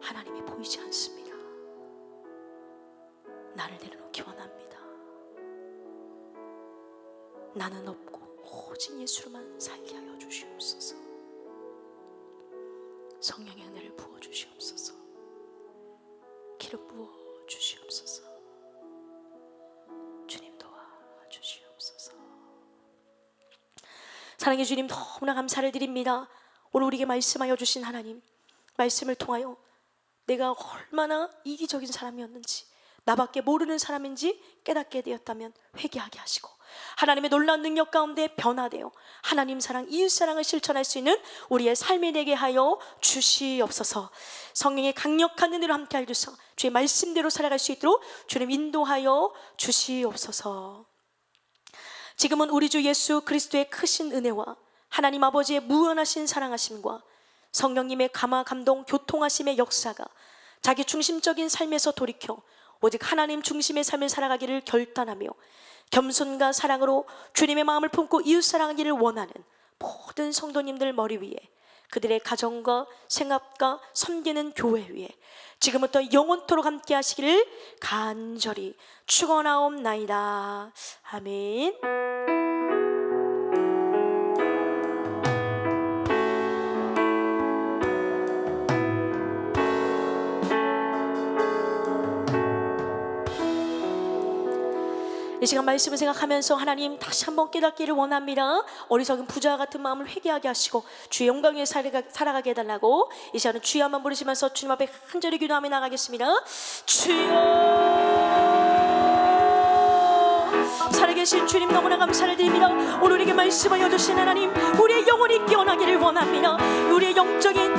하나님이 보이지 않습니다. 나를 내려놓기 원합니다. 나는 없고 오직 예수로만 살게 하여 주시옵소서. 성령의 은혜를 부어 주시옵소서. 기름 부어 주시옵소서. 주님 도와 주시옵소서. 사랑의 주님, 너무나 감사를 드립니다. 오늘 우리에게 말씀하여 주신 하나님, 말씀을 통하여 내가 얼마나 이기적인 사람이었는지, 나밖에 모르는 사람인지 깨닫게 되었다면 회개하게 하시고, 하나님의 놀라운 능력 가운데 변화되어 하나님 사랑, 이웃 사랑을 실천할 수 있는 우리의 삶이 되게 하여 주시옵소서. 성령의 강력한 은혜로 함께 해주셔서 주의 말씀대로 살아갈 수 있도록 주님 인도하여 주시옵소서. 지금은 우리 주 예수 그리스도의 크신 은혜와 하나님 아버지의 무한하신 사랑하심과 성령님의 감화 감동 교통하심의 역사가 자기 중심적인 삶에서 돌이켜 오직 하나님 중심의 삶을 살아가기를 결단하며 겸손과 사랑으로 주님의 마음을 품고 이웃 사랑하기를 원하는 모든 성도님들 머리 위에, 그들의 가정과 생업과 섬기는 교회 위에 지금부터 영원토록 함께 하시기를 간절히 축원하옵나이다. 아멘. 이 시간 말씀을 생각하면서 하나님 다시 한번 깨닫기를 원합니다. 어리석은 부자와 같은 마음을 회개하게 하시고 주의 영광 위에 살아가게 해달라고 이 시간은 주여 한번 부르시면서 주님 앞에 간절히 기도하며 나가겠습니다. 주여, 살아계신 주님 너무나 감사를 드립니다. 오늘 우리에게 말씀하여 주신 하나님, 우리의 영혼이 깨어나기를 원합니다. 우리의 영적인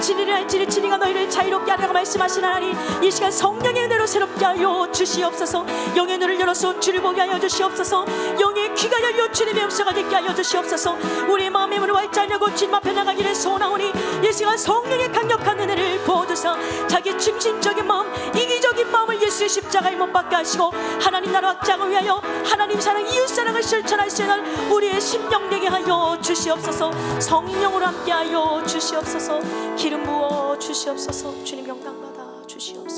진리를 알지니 진리가 너희를 자유롭게 하라고 말씀하신 하나님, 이 시간 성령의 은혜로 새롭게 하여 주시옵소서. 영의 눈을 열어서 주를 보게 하여 주시옵소서. 영의 귀가 열려 주님의 음성을 듣게 하여 주시옵소서. 우리의 마음의 문을 활짝 열고 주님 앞에 나가기를 소원하오니 이 시간 성령의 강력한 은혜를 부어주사 자기 중심적인 마음, 이기적인 마음을 예수의 십자가에 못 박게 하시고 하나님 나라 확장을 위하여 하나님 사랑, 이웃 사랑을 실천할 수 있는 우리의 심령 되게 하여 주시옵소서. 성령으로 함께 하여 주시옵소서. 기름 부어 주시옵소서. 주님 영광 받아 주시옵소서.